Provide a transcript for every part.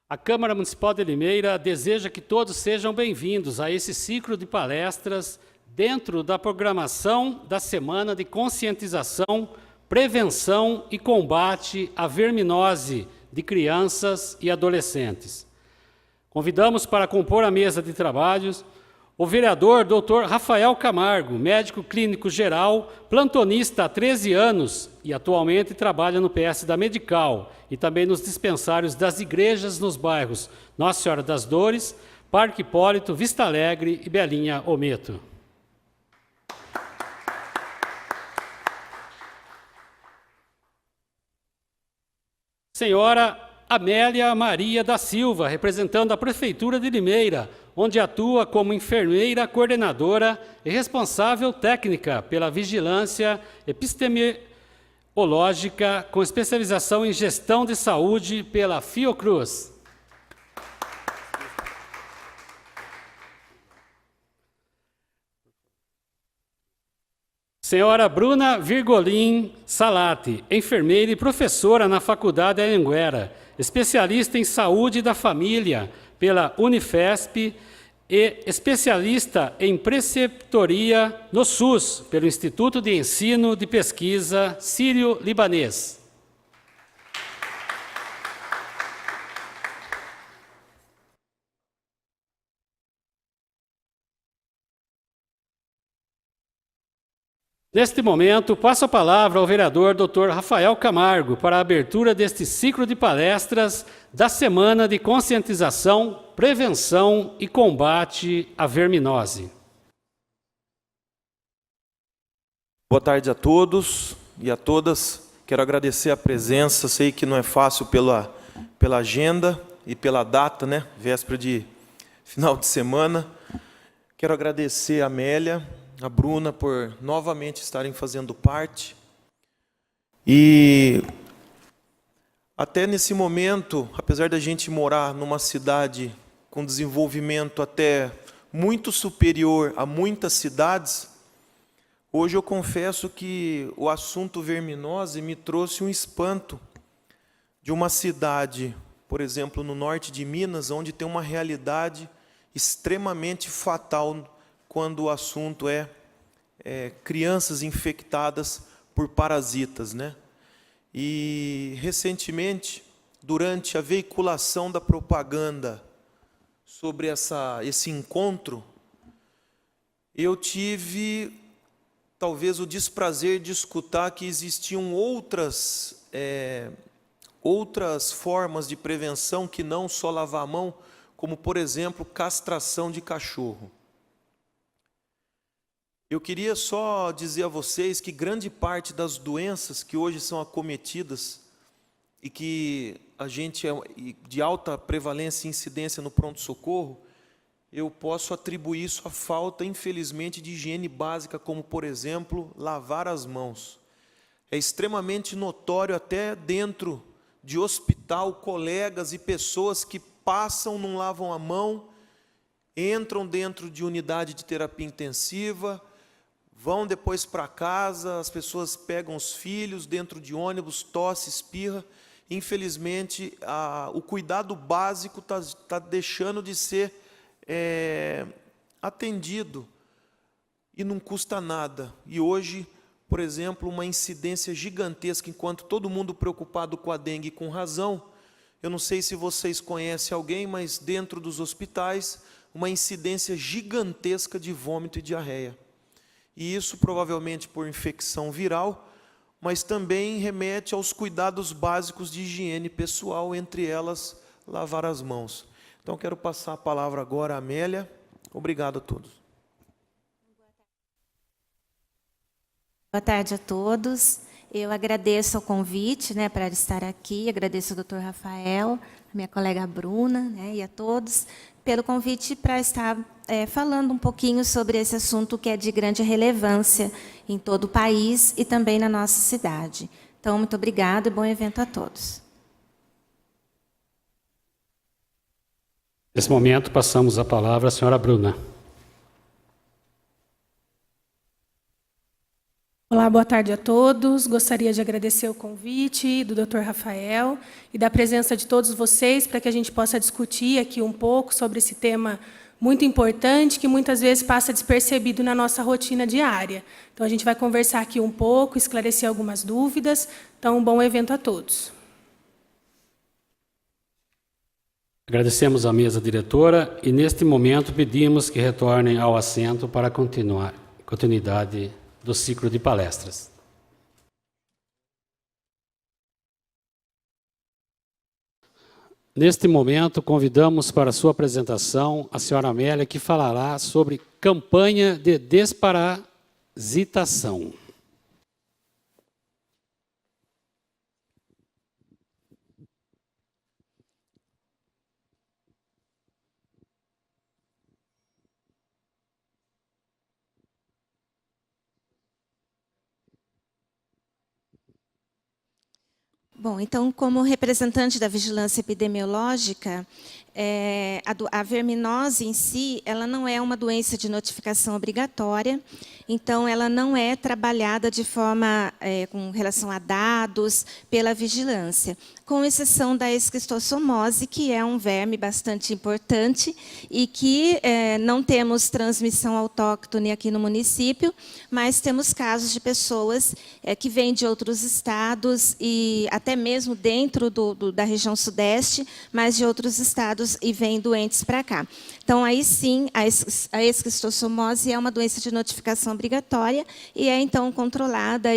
A Câmara Municipal de Limeira deseja que todos sejam bem-vindos a esse ciclo de palestras dentro da programação da Semana de Conscientização, Prevenção e Combate à Verminose de Crianças e Adolescentes. Convidamos para compor a mesa de trabalhos o vereador Dr. Rafael Camargo, médico clínico geral, plantonista há 13 anos e atualmente trabalha no PS da Medical e também nos dispensários das igrejas nos bairros Nossa Senhora das Dores, Parque Hipólito, Vista Alegre e Belinha Ometo. Senhora Amélia Maria da Silva, representando a Prefeitura de Limeira, onde atua como enfermeira coordenadora e responsável técnica pela vigilância epistemológica com especialização em gestão de saúde pela Fiocruz. Senhora Bruna Virgolin Salati, enfermeira e professora na Faculdade Anhanguera, especialista em saúde da família pela Unifesp e especialista em preceptoria no SUS, pelo Instituto de Ensino de Pesquisa Sírio-Libanês. Neste momento, passo a palavra ao vereador Dr. Rafael Camargo para a abertura deste ciclo de palestras da Semana de Conscientização, Prevenção e Combate à Verminose. Boa tarde a todos e a todas. Quero agradecer a presença. Sei que não é fácil pela agenda e pela data, né? Véspera de final de semana. Quero agradecer a Amélia, a Bruna, por novamente estarem fazendo parte. E até nesse momento, apesar da gente morar numa cidade com desenvolvimento até muito superior a muitas cidades, hoje eu confesso que o assunto verminose me trouxe um espanto de uma cidade, por exemplo, no norte de Minas, onde tem uma realidade extremamente fatal quando o assunto é crianças infectadas por parasitas, né? E, recentemente, durante a veiculação da propaganda sobre esse encontro, eu tive, talvez, o desprazer de escutar que existiam outras formas de prevenção que não só lavar a mão, como, por exemplo, castração de cachorro. Eu queria só dizer a vocês que grande parte das doenças que hoje são acometidas e que a gente de alta prevalência e incidência no pronto-socorro, eu posso atribuir isso à falta, infelizmente, de higiene básica, como, por exemplo, lavar as mãos. É extremamente notório até dentro de hospital, colegas e pessoas que passam, não lavam a mão, entram dentro de unidade de terapia intensiva, vão depois para casa, as pessoas pegam os filhos dentro de ônibus, tosse, espirra. Infelizmente, o cuidado básico está deixando de ser atendido e não custa nada. E hoje, por exemplo, uma incidência gigantesca, enquanto todo mundo preocupado com a dengue, com razão, eu não sei se vocês conhecem alguém, mas dentro dos hospitais, uma incidência gigantesca de vômito e diarreia. E isso provavelmente por infecção viral, mas também remete aos cuidados básicos de higiene pessoal, entre elas, lavar as mãos. Então, quero passar a palavra agora à Amélia. Obrigado a todos. Boa tarde a todos. Eu agradeço o convite, né, para estar aqui, agradeço ao Dr. Rafael, a minha colega Bruna, né, e a todos, pelo convite para estar falando um pouquinho sobre esse assunto que é de grande relevância em todo o país e também na nossa cidade. Então, muito obrigada e bom evento a todos. Nesse momento, passamos a palavra à senhora Bruna. Olá, boa tarde a todos. Gostaria de agradecer o convite do Dr. Rafael e da presença de todos vocês para que a gente possa discutir aqui um pouco sobre esse tema muito importante que muitas vezes passa despercebido na nossa rotina diária. Então, a gente vai conversar aqui um pouco, esclarecer algumas dúvidas. Então, um bom evento a todos. Agradecemos à mesa diretora e, neste momento, pedimos que retornem ao assento para continuidade do ciclo de palestras. Neste momento, convidamos para sua apresentação a senhora Amélia, que falará sobre campanha de desparasitação. Bom, então, como representante da vigilância epidemiológica, a verminose em si, ela não é uma doença de notificação obrigatória, então ela não é trabalhada de forma, com relação a dados, pela vigilância, com exceção da esquistossomose, que é um verme bastante importante e que não temos transmissão autóctone aqui no município, mas temos casos de pessoas que vêm de outros estados e até mesmo dentro da região sudeste, mas de outros estados e vêm doentes para cá. Então, aí sim, a esquistossomose é uma doença de notificação obrigatória e é, então, controlada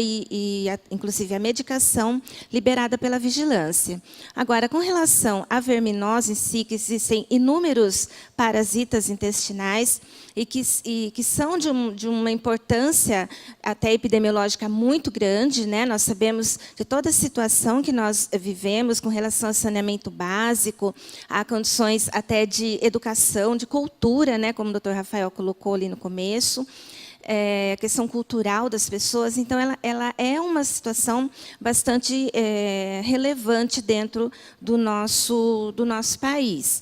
inclusive, a medicação liberada pela vigilância. Agora, com relação à verminose em si, que existem inúmeros parasitas intestinais e que são de uma importância até epidemiológica muito grande, né? Nós sabemos de toda a situação que nós vivemos com relação ao saneamento básico, a condições até de educação, de cultura, né? Como o doutor Rafael colocou ali no começo, a questão cultural das pessoas. Então, ela é uma situação bastante relevante dentro do nosso país.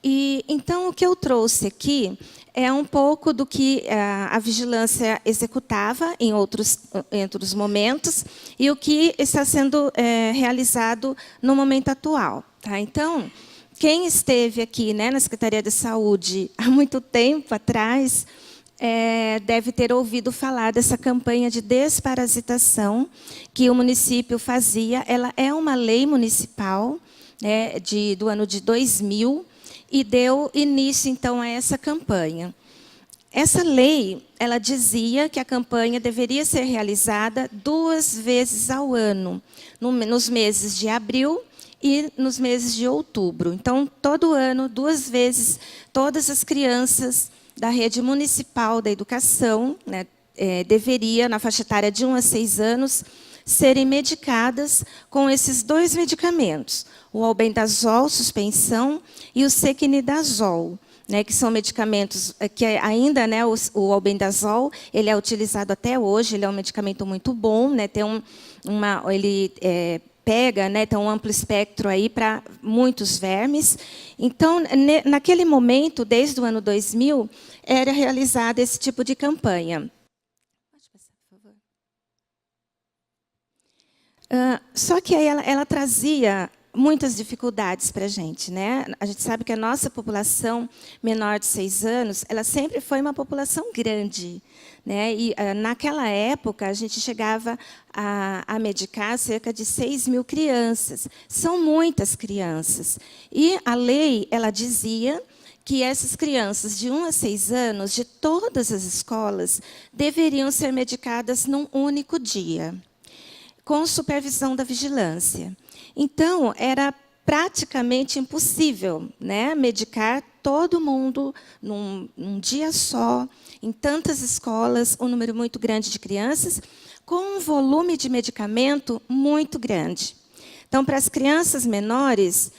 Então, o que eu trouxe aqui é um pouco do que a vigilância executava em outros momentos e o que está sendo realizado no momento atual. Tá? Então, quem esteve aqui, né, na Secretaria de Saúde há muito tempo atrás, deve ter ouvido falar dessa campanha de desparasitação que o município fazia. Ela é uma lei municipal, né, do ano de 2000, e deu início, então, a essa campanha. Essa lei, ela dizia que a campanha deveria ser realizada 2 vezes ao ano, nos meses de abril e nos meses de outubro. Então, todo ano, 2 vezes, todas as crianças da rede municipal da educação, né, deveria, na faixa etária de 1 a 6 anos, serem medicadas com esses 2 medicamentos, o albendazol, suspensão, e o sequinidazol, né, que são medicamentos que ainda, né, o albendazol, ele é utilizado até hoje, ele é um medicamento muito bom, né, ele pega, né, tem um amplo espectro aí para muitos vermes. Então, naquele momento, desde o ano 2000, era realizado esse tipo de campanha. Pode passar, por favor. Só que aí ela trazia muitas dificuldades para a gente, né? A gente sabe que a nossa população menor de 6 anos, ela sempre foi uma população grande, né? E naquela época a gente chegava a medicar cerca de 6.000 crianças. São muitas crianças. E a lei, ela dizia que essas crianças de 1 a 6 anos, de todas as escolas, deveriam ser medicadas num único dia, com supervisão da vigilância. Então, era praticamente impossível, né, medicar todo mundo num dia só, em tantas escolas, um número muito grande de crianças, com um volume de medicamento muito grande. Então, para as crianças menores,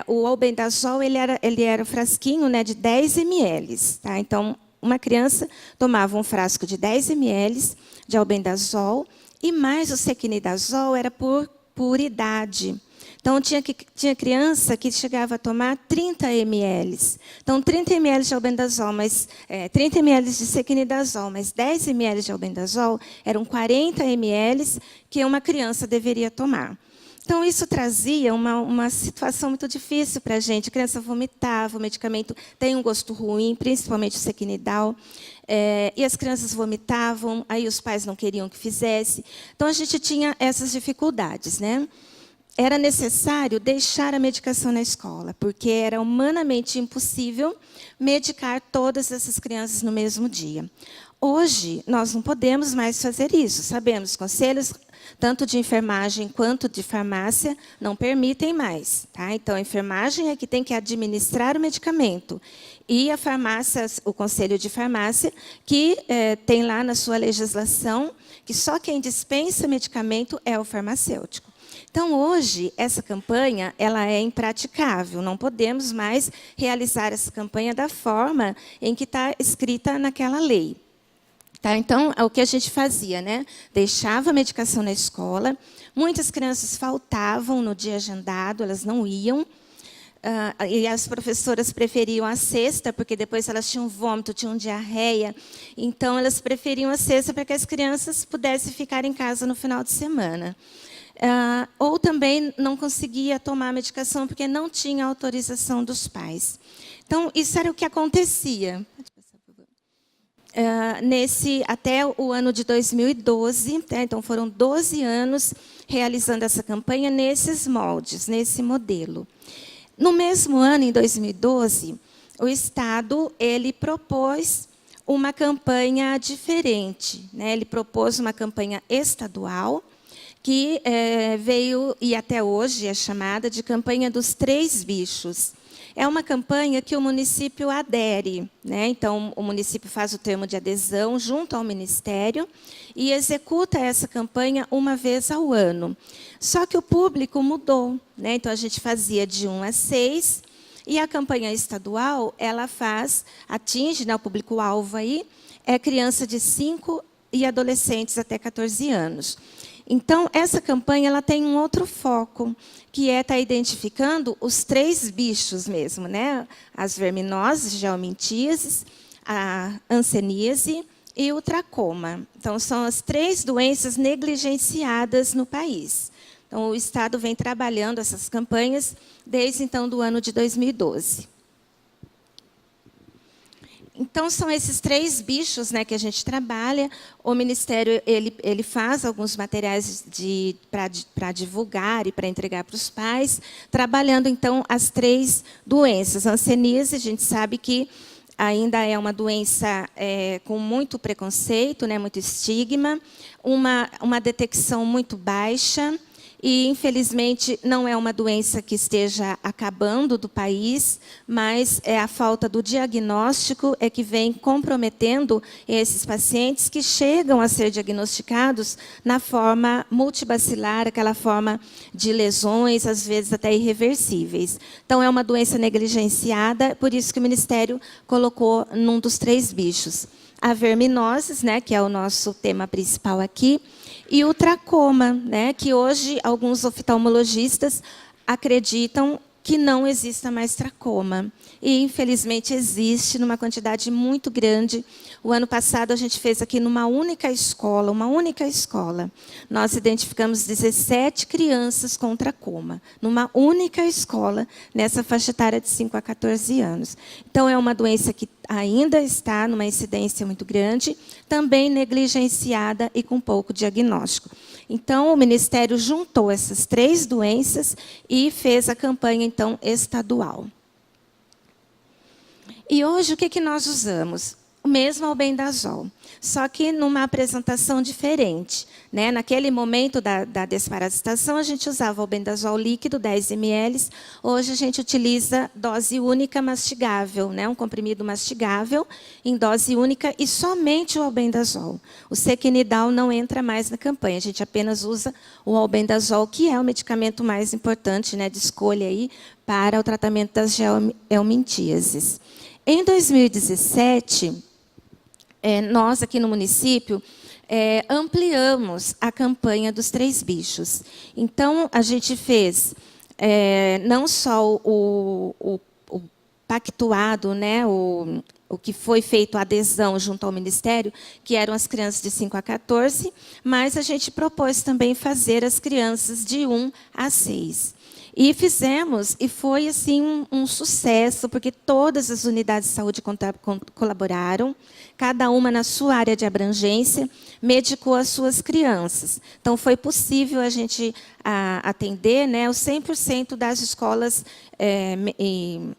o albendazol ele era um frasquinho, né, de 10 ml. Tá? Então, uma criança tomava um frasco de 10 ml de albendazol, e mais o sequinidazol era por idade. Então, tinha criança que chegava a tomar 30 ml. Então, 30 ml de albendazol, 30 ml de sequinidazol, mais 10 ml de albendazol, eram 40 ml que uma criança deveria tomar. Então, isso trazia uma situação muito difícil para a gente. A criança vomitava, o medicamento tem um gosto ruim, principalmente o sequinidal, e as crianças vomitavam, aí os pais não queriam que fizesse. Então, a gente tinha essas dificuldades, né? Era necessário deixar a medicação na escola, porque era humanamente impossível medicar todas essas crianças no mesmo dia. Hoje, nós não podemos mais fazer isso. Sabemos, conselhos tanto de enfermagem quanto de farmácia não permitem mais. Tá? Então, a enfermagem é que tem que administrar o medicamento. E a farmácia, o conselho de farmácia, que tem lá na sua legislação que só quem dispensa medicamento é o farmacêutico. Então, hoje, essa campanha ela é impraticável. Não podemos mais realizar essa campanha da forma em que está escrita naquela lei. Tá? Então, o que a gente fazia? Né? Deixava a medicação na escola. Muitas crianças faltavam no dia agendado, elas não iam. E as professoras preferiam a sexta, porque depois elas tinham vômito, tinham diarreia. Então, elas preferiam a sexta para que as crianças pudessem ficar em casa no final de semana. Ou também não conseguia tomar a medicação porque não tinha autorização dos pais. Então, isso era o que acontecia. Até o ano de 2012, tá? Então foram 12 anos realizando essa campanha nesses moldes, nesse modelo. No mesmo ano, em 2012, o Estado ele propôs uma campanha diferente, né? Ele propôs uma campanha estadual, que veio, e até hoje é chamada de campanha dos 3 bichos. É uma campanha que o município adere, né? Então, o município faz o termo de adesão junto ao Ministério e executa essa campanha uma vez ao ano. Só que o público mudou, né? Então, a gente fazia de 1 a 6, e a campanha estadual ela atinge, né, o público-alvo aí, é criança de 5 e adolescentes até 14 anos. Então, essa campanha ela tem um outro foco, que é estar identificando os 3 bichos mesmo, né? As verminoses, geomintíases, a hanseníase e o tracoma. Então, são as 3 doenças negligenciadas no país. Então, o Estado vem trabalhando essas campanhas desde então do ano de 2012. Então, são esses 3 bichos, né, que a gente trabalha. O Ministério ele faz alguns materiais para divulgar e para entregar para os pais, trabalhando, então, as 3 doenças. A hanseníase, a gente sabe que ainda é uma doença com muito preconceito, né, muito estigma, uma detecção muito baixa, e, infelizmente, não é uma doença que esteja acabando do país, mas é a falta do diagnóstico que vem comprometendo esses pacientes que chegam a ser diagnosticados na forma multibacilar, aquela forma de lesões, às vezes até irreversíveis. Então, é uma doença negligenciada, por isso que o Ministério colocou num dos 3 bichos. A verminoses, né, que é o nosso tema principal aqui, e o tracoma, né, que hoje alguns oftalmologistas acreditam que não exista mais tracoma. E, infelizmente, existe numa quantidade muito grande. O ano passado, a gente fez aqui numa única escola, nós identificamos 17 crianças com tracoma, numa única escola, nessa faixa etária de 5 a 14 anos. Então, é uma doença que ainda está numa incidência muito grande, também negligenciada e com pouco diagnóstico. Então, o Ministério juntou essas 3 doenças e fez a campanha, então, estadual. E hoje, o que nós usamos? O mesmo albendazol, só que numa apresentação diferente, né? Naquele momento da desparasitação, a gente usava o albendazol líquido, 10 ml. Hoje, a gente utiliza dose única mastigável, né? Um comprimido mastigável em dose única e somente o albendazol. O sequinidal não entra mais na campanha, a gente apenas usa o albendazol, que é o medicamento mais importante, né, de escolha aí para o tratamento das geomintíases. Em 2017, nós aqui no município ampliamos a campanha dos 3 bichos. Então, a gente fez não só o pactuado, né, o que foi feito a adesão junto ao Ministério, que eram as crianças de 5 a 14, mas a gente propôs também fazer as crianças de 1 a 6. E fizemos, e foi assim um sucesso, porque todas as unidades de saúde colaboraram, cada uma na sua área de abrangência, medicou as suas crianças. Então, foi possível a gente atender, né, os 100% das escolas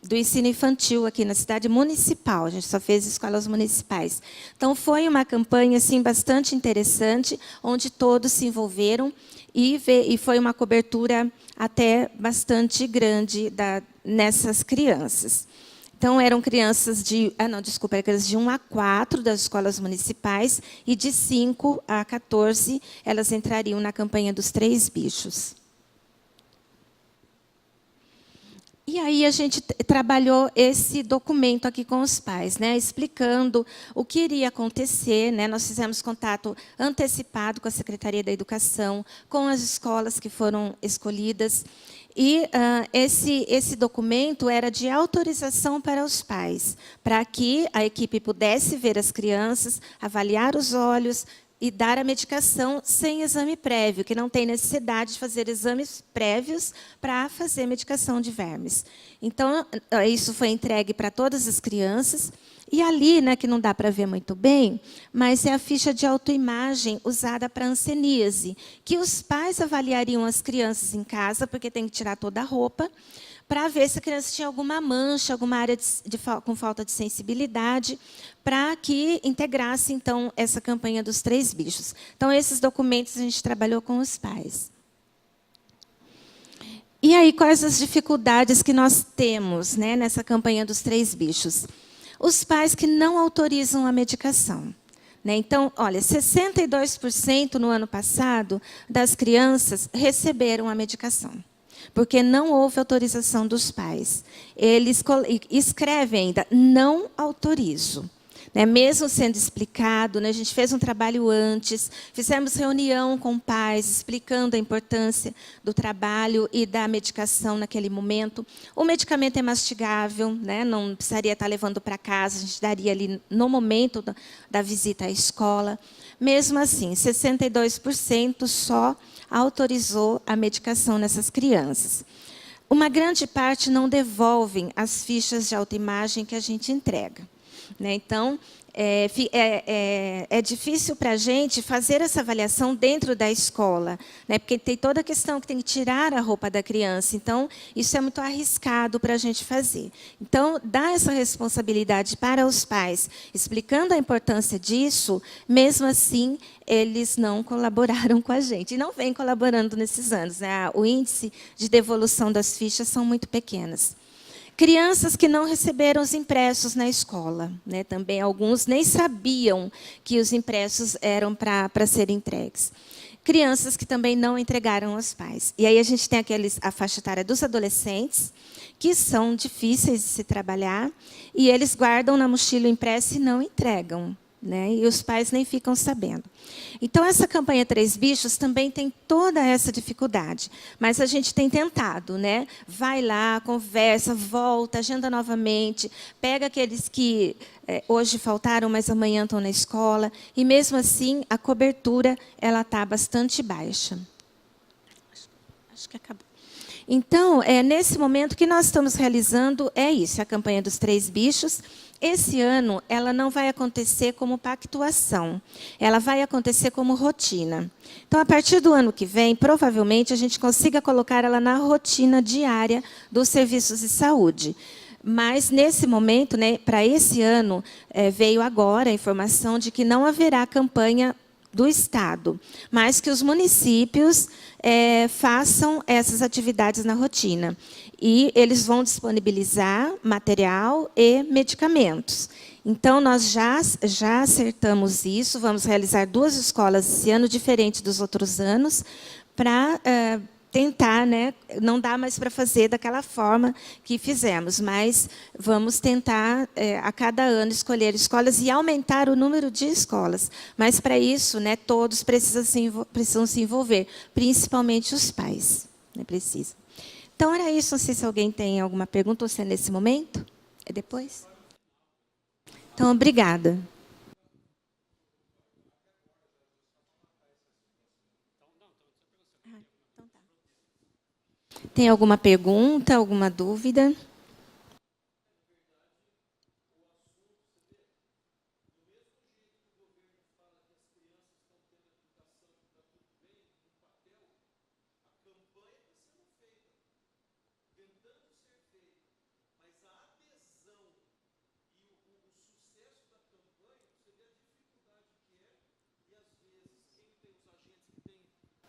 do ensino infantil aqui na cidade municipal. A gente só fez escolas municipais. Então, foi uma campanha assim, bastante interessante, onde todos se envolveram, e foi uma cobertura até bastante grande nessas crianças. Então, eram crianças crianças de 1 a 4 das escolas municipais, e de 5 a 14 elas entrariam na campanha dos 3 bichos. E aí a gente trabalhou esse documento aqui com os pais, né, explicando o que iria acontecer, né. Nós fizemos contato antecipado com a Secretaria da Educação, com as escolas que foram escolhidas. E esse documento era de autorização para os pais, para que a equipe pudesse ver as crianças, avaliar os olhos e dar a medicação sem exame prévio, que não tem necessidade de fazer exames prévios para fazer medicação de vermes. Então, isso foi entregue para todas as crianças. E ali, né, que não dá para ver muito bem, mas é a ficha de autoimagem usada para hanseníase, que os pais avaliariam as crianças em casa, porque tem que tirar toda a roupa, para ver se a criança tinha alguma mancha, alguma área com falta de sensibilidade, para que integrasse, então, essa campanha dos 3 bichos. Então, esses documentos a gente trabalhou com os pais. E aí, quais as dificuldades que nós temos, né, nessa campanha dos 3 bichos? Os pais que não autorizam a medicação. Né? Então, olha, 62% no ano passado das crianças receberam a medicação, porque não houve autorização dos pais. Eles escrevem ainda, não autorizo. Né? Mesmo sendo explicado, né? A gente fez um trabalho antes, fizemos reunião com pais, explicando a importância do trabalho e da medicação naquele momento. O medicamento é mastigável, né? Não precisaria estar levando para casa, a gente daria ali no momento da visita à escola. Mesmo assim, 62% só autorizou a medicação nessas crianças. Uma grande parte não devolvem as fichas de autoimagem que a gente entrega. Né? Então, é difícil para a gente fazer essa avaliação dentro da escola, né? Porque tem toda a questão que tem que tirar a roupa da criança. Então, isso é muito arriscado para a gente fazer. Então, dá essa responsabilidade para os pais, explicando a importância disso, mesmo assim, eles não colaboraram com a gente. E não vêm colaborando nesses anos. Né? O índice de devolução das fichas são muito pequenas. Crianças que não receberam os impressos na escola. Né? Também alguns nem sabiam que os impressos eram para serem entregues. Crianças que também não entregaram aos pais. E aí a gente tem a faixa etária dos adolescentes, que são difíceis de se trabalhar, e eles guardam na mochila o impresso e não entregam. Né? E os pais nem ficam sabendo. Então, essa campanha 3 bichos também tem toda essa dificuldade. Mas a gente tem tentado. Né? Vai lá, conversa, volta, agenda novamente, pega aqueles que hoje faltaram, mas amanhã estão na escola. E, mesmo assim, a cobertura está bastante baixa. Acho que acabou. Então, nesse momento, o que nós estamos realizando é isso, a campanha dos 3 bichos. Esse ano, ela não vai acontecer como pactuação, ela vai acontecer como rotina. Então, a partir do ano que vem, provavelmente, a gente consiga colocar ela na rotina diária dos serviços de saúde. Mas, nesse momento, né, para esse ano, veio agora a informação de que não haverá campanha do Estado, mas que os municípios façam essas atividades na rotina. E eles vão disponibilizar material e medicamentos. Então, nós já acertamos isso, vamos realizar 2 escolas esse ano, diferente dos outros anos, para tentar, né, não dá mais para fazer daquela forma que fizemos, mas vamos tentar, a cada ano, escolher escolas e aumentar o número de escolas. Mas, para isso, né, todos precisam se envolver, principalmente os pais. Né, precisam. Então, era isso. Não sei se alguém tem alguma pergunta ou se é nesse momento. É depois? Então, obrigada. Tem alguma pergunta, alguma dúvida?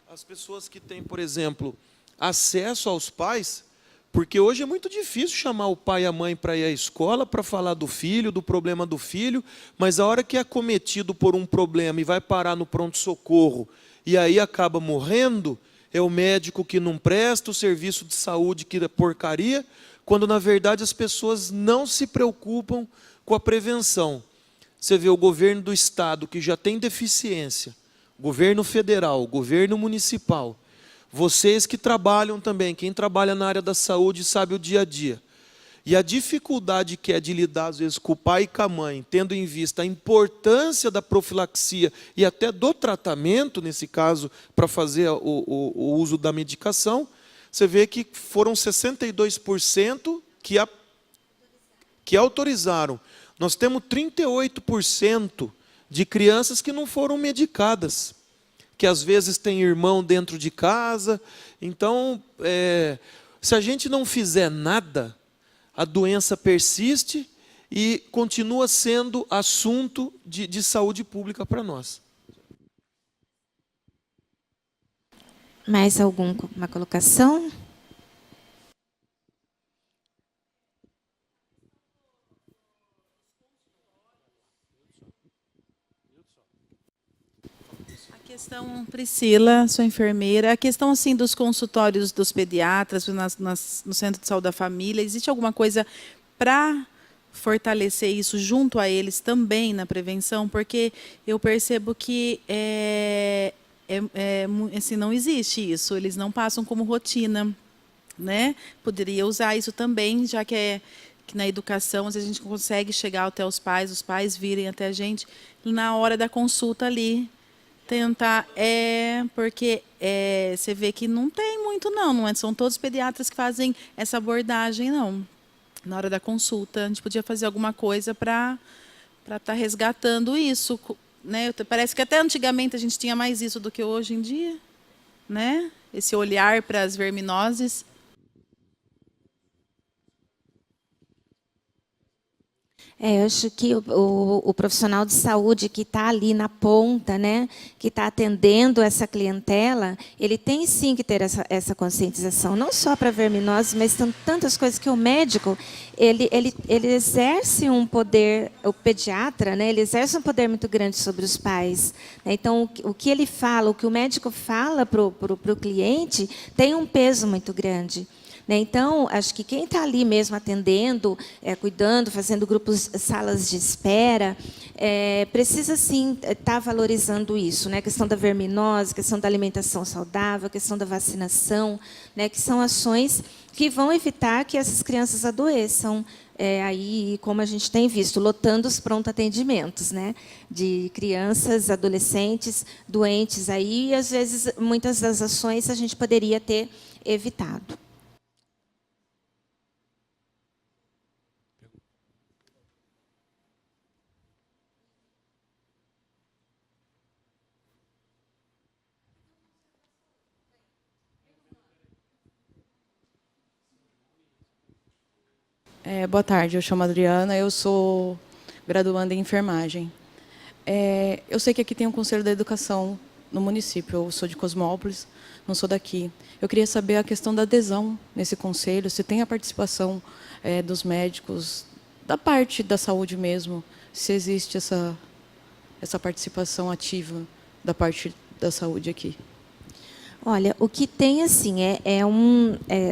As pessoas que têm, por exemplo, acesso aos pais, porque hoje é muito difícil chamar o pai e a mãe para ir à escola para falar do filho, do problema do filho, mas a hora que é acometido por um problema e vai parar no pronto-socorro e aí acaba morrendo, é o médico que não presta, o serviço de saúde que é porcaria, quando na verdade as pessoas não se preocupam com a prevenção. Você vê o governo do estado que já tem deficiência, governo federal, governo municipal, vocês que trabalham também, quem trabalha na área da saúde sabe o dia a dia. E a dificuldade que é de lidar, às vezes, com o pai e com a mãe, tendo em vista a importância da profilaxia e até do tratamento, nesse caso, para fazer o uso da medicação, você vê que foram 62% que autorizaram. Nós temos 38% de crianças que não foram medicadas, que às vezes tem irmão dentro de casa. Então, se a gente não fizer nada, a doença persiste e continua sendo assunto de saúde pública para nós. Mais alguma colocação? Questão, Priscila, sou enfermeira. A questão assim dos consultórios dos pediatras no Centro de Saúde da Família, existe alguma coisa para fortalecer isso junto a eles também na prevenção? Porque eu percebo que assim, não existe isso, eles não passam como rotina, né? Poderia usar isso também, já que na educação, às vezes a gente consegue chegar até os pais virem até a gente na hora da consulta ali. Tentar, porque você vê que não tem muito, não são todos pediatras que fazem essa abordagem, não. Na hora da consulta, a gente podia fazer alguma coisa para estar resgatando isso, né? Parece que até antigamente a gente tinha mais isso do que hoje em dia, né? Esse olhar para as verminoses. Eu acho que o profissional de saúde que está ali na ponta, né, que está atendendo essa clientela, ele tem sim que ter essa conscientização, não só para verminose, mas tantas coisas que o médico, ele exerce um poder, o pediatra, né, ele exerce um poder muito grande sobre os pais. Né? Então, o que ele fala, o que o médico fala para o cliente, tem um peso muito grande. Então, acho que quem está ali mesmo atendendo, cuidando, fazendo grupos, salas de espera, precisa sim estar valorizando isso, né? A questão da verminose, a questão da alimentação saudável, a questão da vacinação, né? Que são ações que vão evitar que essas crianças adoeçam. Aí, como a gente tem visto, lotando os pronto-atendimentos, né? De crianças, adolescentes, doentes aí, e às vezes muitas das ações a gente poderia ter evitado. Boa tarde, eu chamo Adriana, eu sou graduanda em enfermagem. Eu sei que aqui tem um Conselho da Educação no município, eu sou de Cosmópolis, não sou daqui. Eu queria saber a questão da adesão nesse conselho, se tem a participação dos médicos, da parte da saúde mesmo, se existe essa participação ativa da parte da saúde aqui. Olha, o que tem assim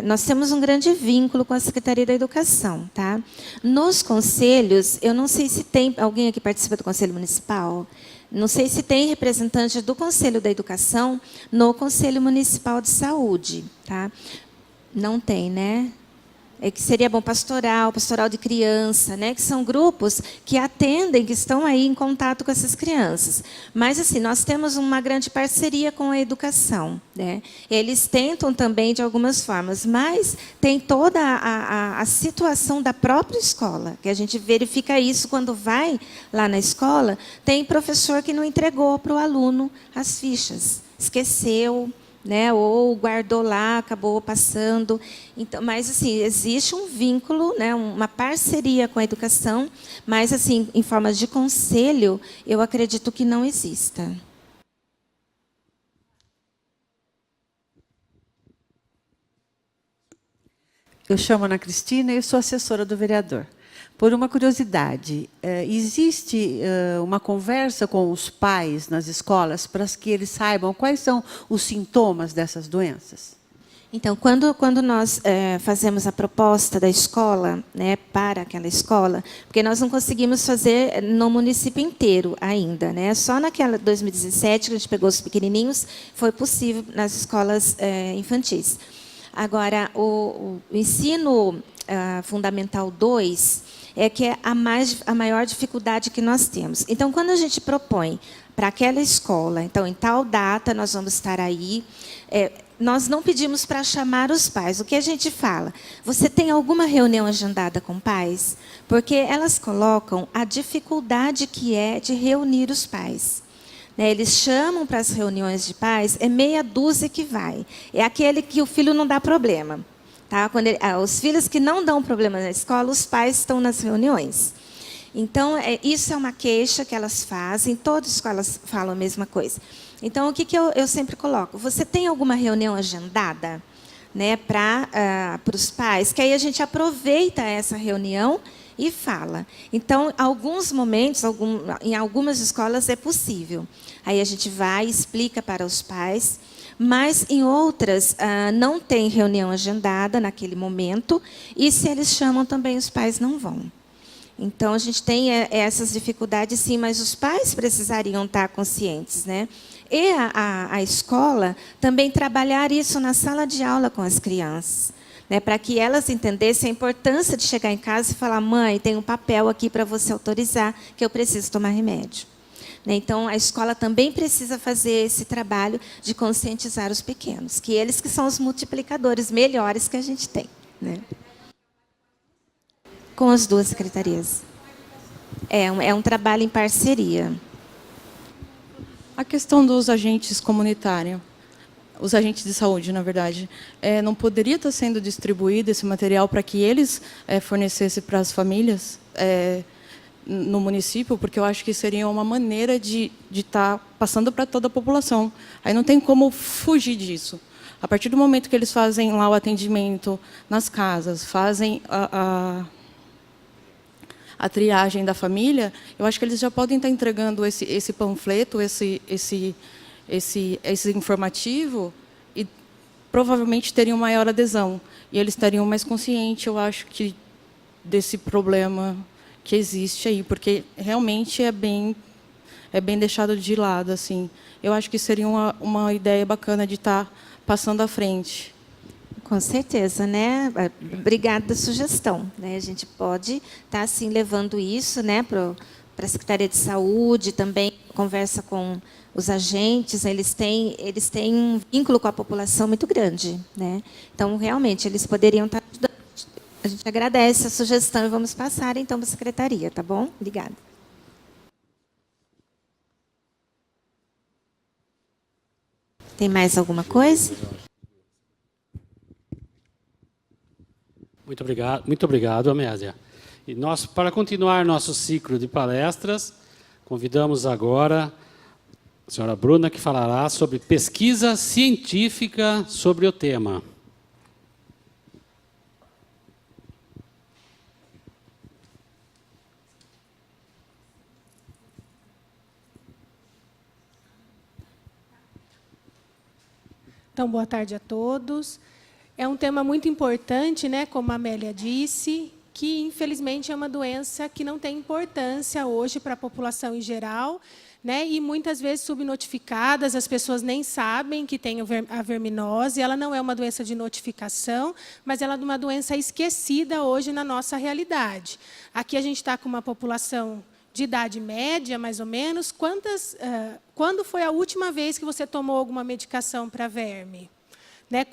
nós temos um grande vínculo com a Secretaria da Educação, tá? Nos conselhos, eu não sei se tem alguém aqui que participa do Conselho Municipal, não sei se tem representante do Conselho da Educação no Conselho Municipal de Saúde, tá? Não tem, né? É que seria bom pastoral de criança, né? Que são grupos que atendem, que estão aí em contato com essas crianças. Mas, assim, nós temos uma grande parceria com a educação, né? Eles tentam também de algumas formas, mas tem toda a situação da própria escola, que a gente verifica isso quando vai lá na escola, tem professor que não entregou para o aluno as fichas, esqueceu, né, ou guardou lá, acabou passando. Então, mas assim, existe um vínculo, né, uma parceria com a educação, mas assim, em forma de conselho, eu acredito que não exista. Eu chamo Ana Cristina e eu sou assessora do vereador. Por uma curiosidade, existe uma conversa com os pais nas escolas para que eles saibam quais são os sintomas dessas doenças? Então, quando nós fazemos a proposta da escola, né, para aquela escola, porque nós não conseguimos fazer no município inteiro ainda, né? Só naquela 2017, que a gente pegou os pequenininhos, foi possível nas escolas infantis. Agora, o ensino fundamental 2 é que é a maior dificuldade que nós temos. Então, quando a gente propõe para aquela escola, então, em tal data, nós vamos estar aí, nós não pedimos para chamar os pais. O que a gente fala? Você tem alguma reunião agendada com pais? Porque elas colocam a dificuldade que é de reunir os pais. Eles chamam para as reuniões de pais, é meia dúzia que vai. É aquele que o filho não dá problema. Tá? Os filhos que não dão problema na escola, os pais estão nas reuniões. Então, isso é uma queixa que elas fazem, todas as escolas falam a mesma coisa. Então, o que eu sempre coloco? Você tem alguma reunião agendada, né, para os pais? Que aí a gente aproveita essa reunião e fala. Então, alguns momentos, em algumas escolas é possível. Aí a gente vai, explica para os pais, mas em outras não tem reunião agendada naquele momento, e se eles chamam também os pais não vão. Então, a gente tem essas dificuldades, sim, mas os pais precisariam estar conscientes, né? E a escola também trabalhar isso na sala de aula com as crianças, né, para que elas entendessem a importância de chegar em casa e falar: mãe, tem um papel aqui para você autorizar que eu preciso tomar remédio. Né, então, a escola também precisa fazer esse trabalho de conscientizar os pequenos, que eles que são os multiplicadores melhores que a gente tem. Né? Com as duas secretarias. É um trabalho em parceria. A questão dos agentes comunitários, os agentes de saúde, na verdade, não poderia estar sendo distribuído esse material para que eles fornecessem para as famílias no município, porque eu acho que seria uma maneira de estar passando para toda a população. Aí não tem como fugir disso. A partir do momento que eles fazem lá o atendimento nas casas, fazem a triagem da família, eu acho que eles já podem estar entregando esse panfleto, esse informativo, e provavelmente teriam maior adesão. E eles estariam mais conscientes, eu acho, que desse problema que existe aí, porque realmente é bem deixado de lado. Assim. Eu acho que seria uma ideia bacana de estar passando à frente. Com certeza, né? Obrigada da sugestão. Né? A gente pode estar, assim, levando isso, né, para a Secretaria de Saúde, também conversa com os agentes, eles têm um vínculo com a população muito grande. Né? Então, realmente, eles poderiam estar ajudando. A gente agradece a sugestão e vamos passar, então, para a Secretaria, tá bom? Obrigada. Tem mais alguma coisa? Muito obrigado, Amélia. E para continuar nosso ciclo de palestras, convidamos agora a senhora Bruna, que falará sobre pesquisa científica sobre o tema. Então, boa tarde a todos. É um tema muito importante, né, como a Amélia disse, que, infelizmente, é uma doença que não tem importância hoje para a população em geral, né? E muitas vezes subnotificadas, as pessoas nem sabem que tem a verminose. Ela não é uma doença de notificação, mas ela é uma doença esquecida hoje na nossa realidade. Aqui a gente está com uma população de idade média, mais ou menos. Quando foi a última vez que você tomou alguma medicação para verme? Né?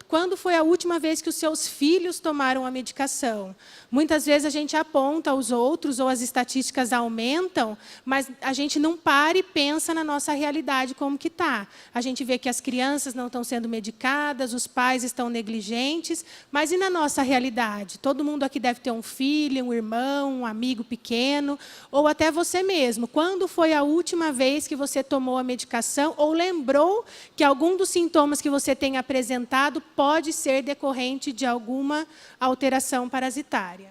Quando foi a última vez que os seus filhos tomaram a medicação? Muitas vezes a gente aponta os outros ou as estatísticas aumentam, mas a gente não para e pensa na nossa realidade como que está. A gente vê que as crianças não estão sendo medicadas, os pais estão negligentes, mas e na nossa realidade? Todo mundo aqui deve ter um filho, um irmão, um amigo pequeno, ou até você mesmo. Quando foi a última vez que você tomou a medicação ou lembrou que algum dos sintomas que você tem apresentado pode ser decorrente de alguma alteração parasitária?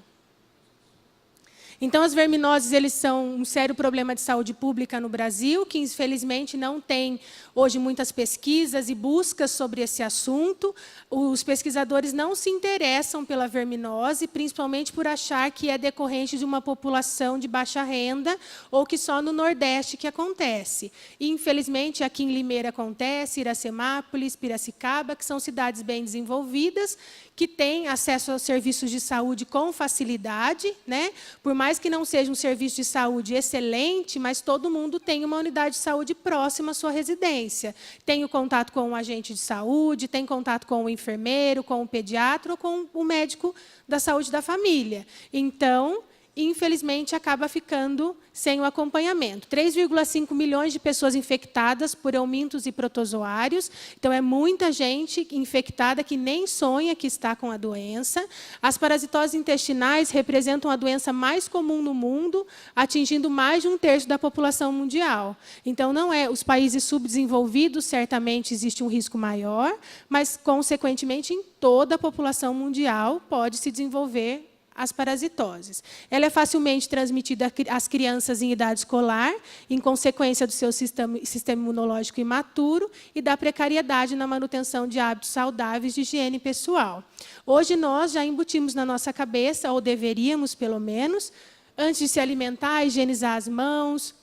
Então, as verminoses, eles são um sério problema de saúde pública no Brasil, que, infelizmente, não tem, hoje, muitas pesquisas e buscas sobre esse assunto. Os pesquisadores não se interessam pela verminose, principalmente por achar que é decorrente de uma população de baixa renda ou que só no Nordeste que acontece. E, infelizmente, aqui em Limeira acontece, Iracemápolis, Piracicaba, que são cidades bem desenvolvidas, que têm acesso aos serviços de saúde com facilidade, né? Por mais que não seja um serviço de saúde excelente, mas todo mundo tem uma unidade de saúde próxima à sua residência. Tem o contato com o agente de saúde, tem contato com o enfermeiro, com o pediatra ou com o médico da saúde da família. Então, infelizmente, acaba ficando sem o acompanhamento. 3,5 milhões de pessoas infectadas por eumintos e protozoários. Então, é muita gente infectada que nem sonha que está com a doença. As parasitoses intestinais representam a doença mais comum no mundo, atingindo mais de 1/3 da população mundial. Então, não é os países subdesenvolvidos, certamente existe um risco maior, mas, consequentemente, em toda a população mundial pode se desenvolver as parasitoses. Ela é facilmente transmitida às crianças em idade escolar, em consequência do seu sistema imunológico imaturo e da precariedade na manutenção de hábitos saudáveis de higiene pessoal. Hoje, nós já embutimos na nossa cabeça, ou deveríamos, pelo menos, antes de se alimentar, higienizar as mãos,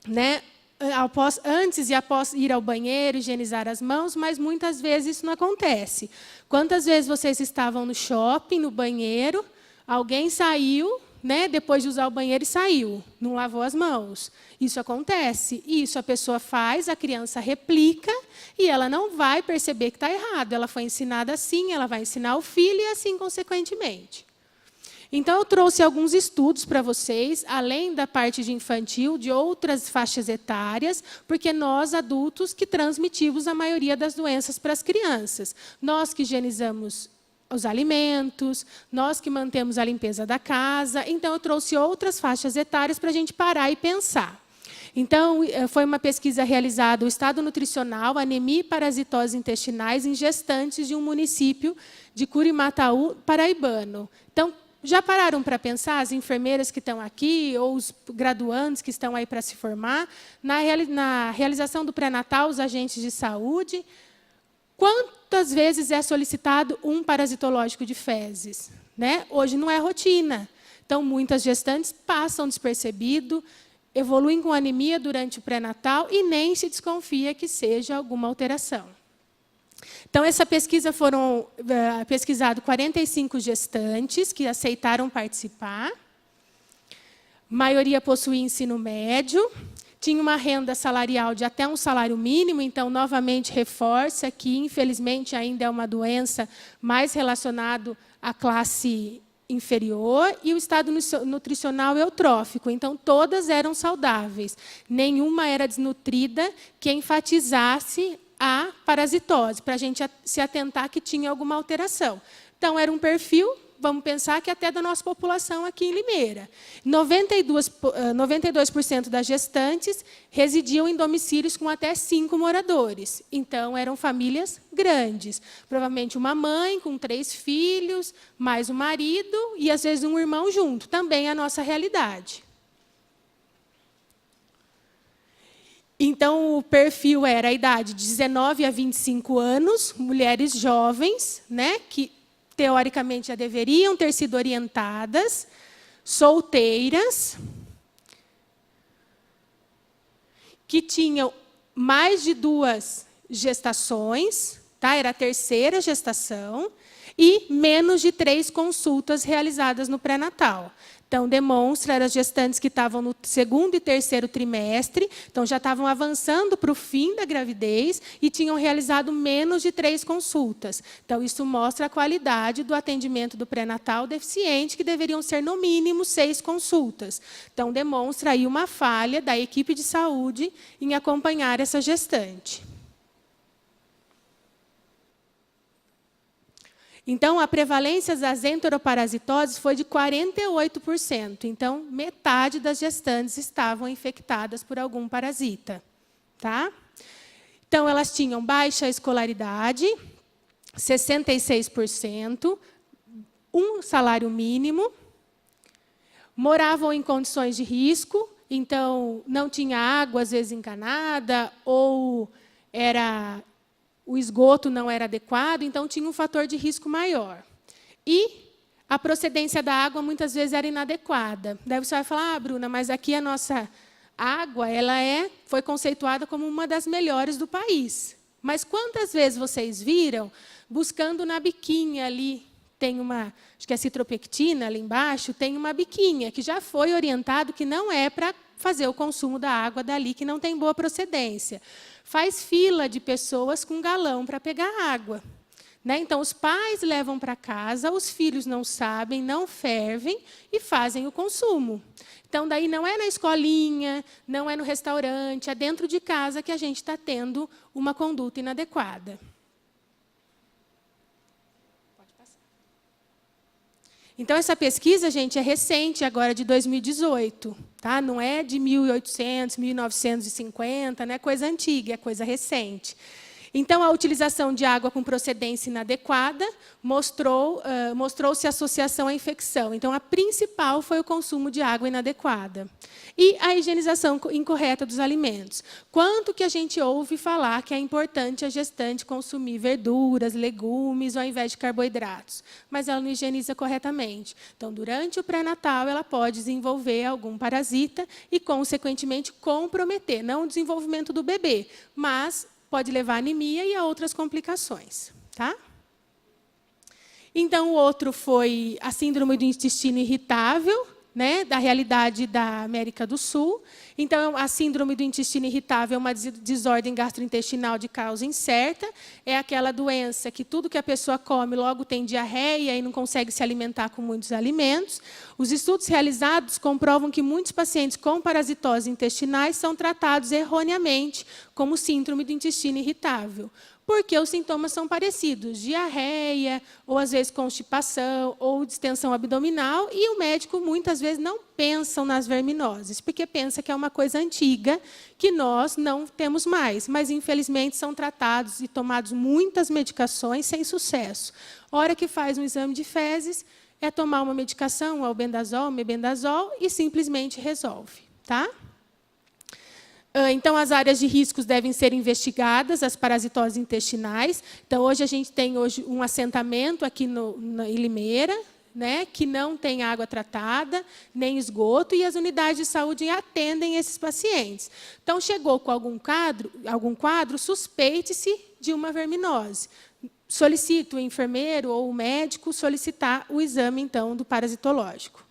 né? Antes e após ir ao banheiro, higienizar as mãos, mas muitas vezes isso não acontece. Quantas vezes vocês estavam no shopping, no banheiro, alguém saiu, né, depois de usar o banheiro e saiu, não lavou as mãos? Isso acontece. Isso a pessoa faz, a criança replica e ela não vai perceber que está errado. Ela foi ensinada assim, ela vai ensinar o filho e assim consequentemente. Então, eu trouxe alguns estudos para vocês, além da parte de infantil, de outras faixas etárias, porque nós, adultos, que transmitimos a maioria das doenças para as crianças. Nós que higienizamos os alimentos, nós que mantemos a limpeza da casa. Então, eu trouxe outras faixas etárias para a gente parar e pensar. Então, foi uma pesquisa realizada no Estado Nutricional, Anemia e Parasitose Intestinais em gestantes de um município de Curimataú, paraibano. Então, já pararam para pensar, as enfermeiras que estão aqui, ou os graduandos que estão aí para se formar, na realização do pré-natal, os agentes de saúde, quantas vezes é solicitado um parasitológico de fezes? Né? Hoje não é rotina. Então, muitas gestantes passam despercebido, evoluem com anemia durante o pré-natal e nem se desconfia que seja alguma alteração. Então, essa pesquisa foram pesquisados 45 gestantes que aceitaram participar. A maioria possuía ensino médio, tinha uma renda salarial de até um salário mínimo, então, novamente, reforça que, infelizmente, ainda é uma doença mais relacionada à classe inferior, e o estado nutricional eutrófico. Então, todas eram saudáveis. Nenhuma era desnutrida que enfatizasse a parasitose, para a gente se atentar que tinha alguma alteração. Então, era um perfil, vamos pensar que até da nossa população aqui em Limeira. 92% das gestantes residiam em domicílios com até 5 moradores. Então, eram famílias grandes. Provavelmente uma mãe com 3 filhos, mais um marido e, às vezes, um irmão junto. Também é a nossa realidade. Então, o perfil era a idade de 19 a 25 anos, mulheres jovens, né, que teoricamente, já deveriam ter sido orientadas, solteiras, que tinham mais de 2 gestações, tá? Era a 3ª gestação, e menos de 3 consultas realizadas no pré-natal. Então, demonstra as gestantes que estavam no 2º e 3º trimestre, então já estavam avançando para o fim da gravidez e tinham realizado menos de 3 consultas. Então, isso mostra a qualidade do atendimento do pré-natal deficiente, que deveriam ser, no mínimo, 6 consultas. Então, demonstra aí uma falha da equipe de saúde em acompanhar essa gestante. Então, a prevalência das enteroparasitoses foi de 48%. Então, metade das gestantes estavam infectadas por algum parasita. Tá? Então, elas tinham baixa escolaridade, 66%, um salário mínimo, moravam em condições de risco, então, não tinha água, às vezes, encanada, ou o esgoto não era adequado, então tinha um fator de risco maior. E a procedência da água, muitas vezes, era inadequada. Daí você vai falar, Bruna, mas aqui a nossa água foi conceituada como uma das melhores do país. Mas quantas vezes vocês viram, buscando na biquinha ali, tem acho que é citropectina ali embaixo, tem uma biquinha, que já foi orientado que não é para fazer o consumo da água dali, que não tem boa procedência. Faz fila de pessoas com galão para pegar água. Né? Então, os pais levam para casa, os filhos não sabem, não fervem e fazem o consumo. Então, daí não é na escolinha, não é no restaurante, é dentro de casa que a gente está tendo uma conduta inadequada. Então, essa pesquisa, gente, é recente, agora de 2018. Tá? Não é de 1800, 1950, não é coisa antiga, é coisa recente. Então, a utilização de água com procedência inadequada mostrou-se associação à infecção. Então, a principal foi o consumo de água inadequada. E a higienização incorreta dos alimentos. Quanto que a gente ouve falar que é importante a gestante consumir verduras, legumes, ao invés de carboidratos, mas ela não higieniza corretamente. Então, durante o pré-natal, ela pode desenvolver algum parasita e, consequentemente, comprometer, não o desenvolvimento do bebê, mas pode levar a anemia e a outras complicações. Tá? Então, o outro foi a síndrome do intestino irritável, né, da realidade da América do Sul. Então, a síndrome do intestino irritável é uma desordem gastrointestinal de causa incerta. É aquela doença que tudo que a pessoa come logo tem diarreia e não consegue se alimentar com muitos alimentos. Os estudos realizados comprovam que muitos pacientes com parasitose intestinais são tratados erroneamente como síndrome do intestino irritável, porque os sintomas são parecidos, diarreia, ou às vezes constipação, ou distensão abdominal, e o médico muitas vezes não pensa nas verminoses, porque pensa que é uma coisa antiga, que nós não temos mais, mas infelizmente são tratados e tomados muitas medicações sem sucesso. A hora que faz um exame de fezes, é tomar uma medicação, albendazol, mebendazol, e simplesmente resolve. Tá? Então, as áreas de riscos devem ser investigadas, as parasitoses intestinais. Então, hoje a gente tem um assentamento aqui em Limeira, né, que não tem água tratada, nem esgoto, e as unidades de saúde atendem esses pacientes. Então, chegou com algum quadro, suspeite-se de uma verminose. Solicita o enfermeiro ou o médico solicitar o exame, então, do parasitológico.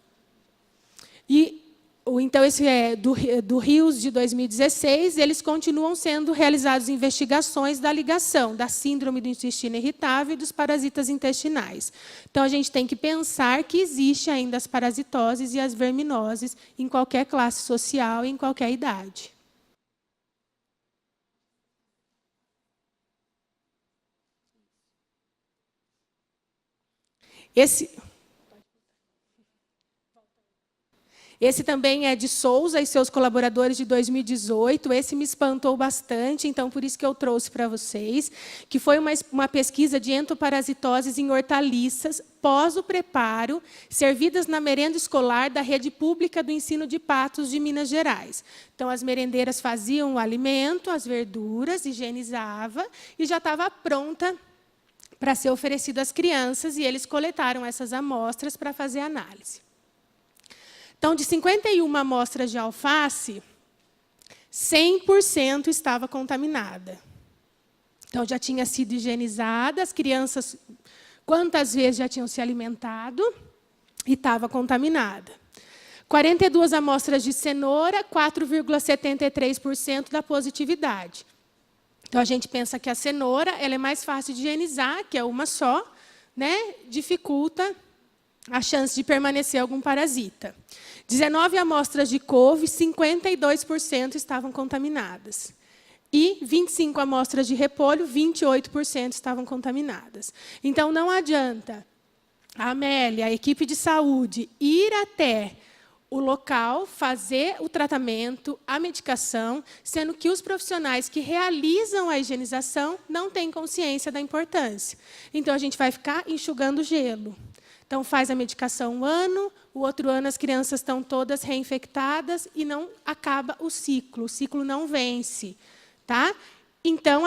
Então, esse é do RIOS de 2016, eles continuam sendo realizadas investigações da ligação da síndrome do intestino irritável e dos parasitas intestinais. Então, a gente tem que pensar que existe ainda as parasitoses e as verminoses em qualquer classe social e em qualquer idade. Esse também é de Souza e seus colaboradores de 2018. Esse me espantou bastante, então por isso que eu trouxe para vocês, que foi uma pesquisa de entoparasitoses em hortaliças pós o preparo, servidas na merenda escolar da rede pública do ensino de Patos de Minas Gerais. Então, as merendeiras faziam o alimento, as verduras, higienizava e já estava pronta para ser oferecido às crianças, e eles coletaram essas amostras para fazer análise. Então, de 51 amostras de alface, 100% estava contaminada. Então, já tinha sido higienizada, as crianças, quantas vezes já tinham se alimentado, e estava contaminada. 42 amostras de cenoura, 4,73% da positividade. Então, a gente pensa que a cenoura ela é mais fácil de higienizar, que é uma só, né? Dificulta a chance de permanecer algum parasita. 19 amostras de couve, 52% estavam contaminadas. E 25 amostras de repolho, 28% estavam contaminadas. Então, não adianta a Amélia, a equipe de saúde, ir até o local, fazer o tratamento, a medicação, sendo que os profissionais que realizam a higienização não têm consciência da importância. Então, a gente vai ficar enxugando gelo. Então, faz a medicação um ano, o outro ano as crianças estão todas reinfectadas e não acaba o ciclo não vence. Tá? Então,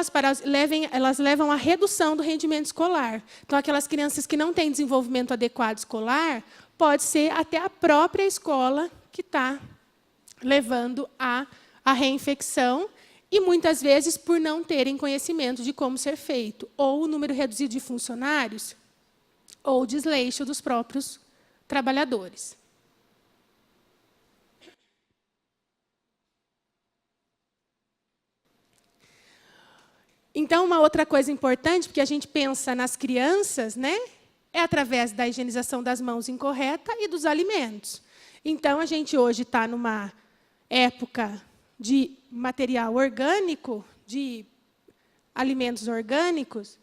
elas levam à redução do rendimento escolar. Então, aquelas crianças que não têm desenvolvimento adequado escolar, pode ser até a própria escola que está levando à reinfecção, e muitas vezes por não terem conhecimento de como ser feito, ou o número reduzido de funcionários, ou desleixo dos próprios trabalhadores. Então, uma outra coisa importante, porque a gente pensa nas crianças, né, é através da higienização das mãos incorreta e dos alimentos. Então, a gente hoje está numa época de material orgânico, de alimentos orgânicos.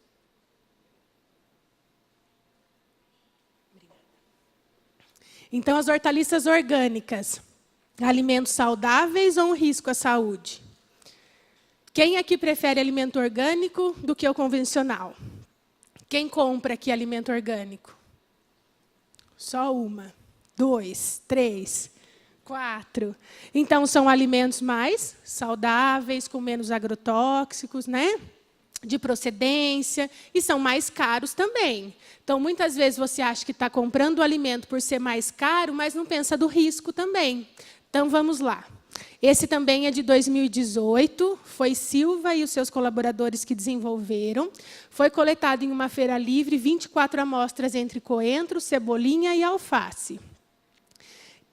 Então, as hortaliças orgânicas, alimentos saudáveis ou um risco à saúde? Quem aqui prefere alimento orgânico do que o convencional? Quem compra aqui alimento orgânico? Só uma, 2, 3, 4. Então, são alimentos mais saudáveis, com menos agrotóxicos, né? De procedência, e são mais caros também. Então, muitas vezes você acha que está comprando o alimento por ser mais caro, mas não pensa do risco também. Então, vamos lá. Esse também é de 2018, foi Silva e os seus colaboradores que desenvolveram. Foi coletado em uma feira livre 24 amostras entre coentro, cebolinha e alface.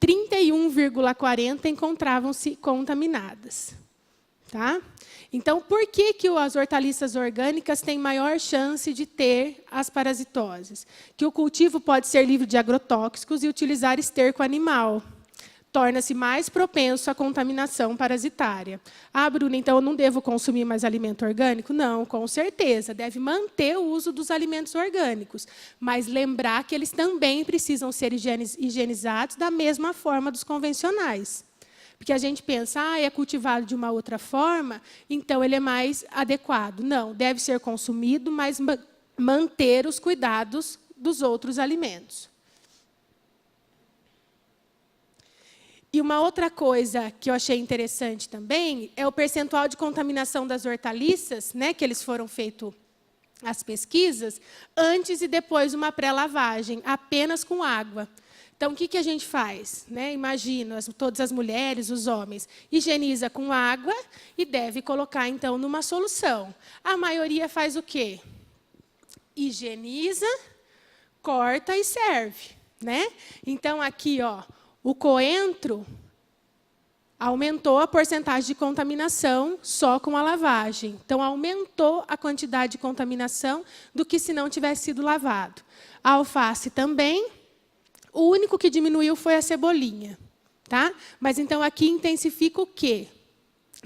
31,40 encontravam-se contaminadas. Tá? Então, por que as hortaliças orgânicas têm maior chance de ter as parasitoses? Que o cultivo pode ser livre de agrotóxicos e utilizar esterco animal. Torna-se mais propenso à contaminação parasitária. Ah, Bruna, então eu não devo consumir mais alimento orgânico? Não, com certeza, deve manter o uso dos alimentos orgânicos, mas lembrar que eles também precisam ser higienizados da mesma forma dos convencionais. Porque a gente pensa, é cultivado de uma outra forma, então ele é mais adequado. Não, deve ser consumido, mas manter os cuidados dos outros alimentos. E uma outra coisa que eu achei interessante também é o percentual de contaminação das hortaliças, né, que eles foram feitos as pesquisas, antes e depois de uma pré-lavagem, apenas com água. Então, o que a gente faz? Né? Imagina, todas as mulheres, os homens, higieniza com água e deve colocar, então, numa solução. A maioria faz o quê? Higieniza, corta e serve. Né? Então, aqui, o coentro aumentou a porcentagem de contaminação só com a lavagem. Então, aumentou a quantidade de contaminação do que se não tivesse sido lavado. A alface também. O único que diminuiu foi a cebolinha. Tá? Mas, então, aqui intensifica o quê?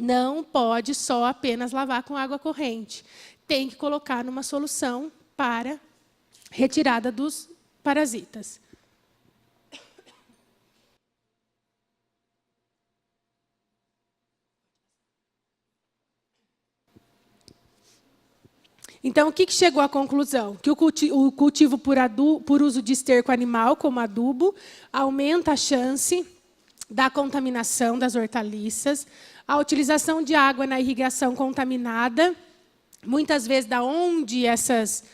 Não pode só apenas lavar com água corrente. Tem que colocar numa solução para retirada dos parasitas. Então, o que chegou à conclusão? Que o cultivo por uso de esterco animal, como adubo, aumenta a chance da contaminação das hortaliças. A utilização de água na irrigação contaminada, muitas vezes da onde essas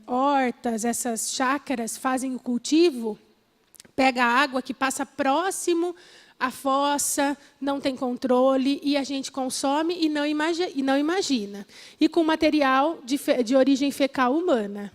hortas, essas chácaras fazem o cultivo, pega a água que passa próximo à fossa, não tem controle, e a gente consome e não imagina. E com material de origem fecal humana.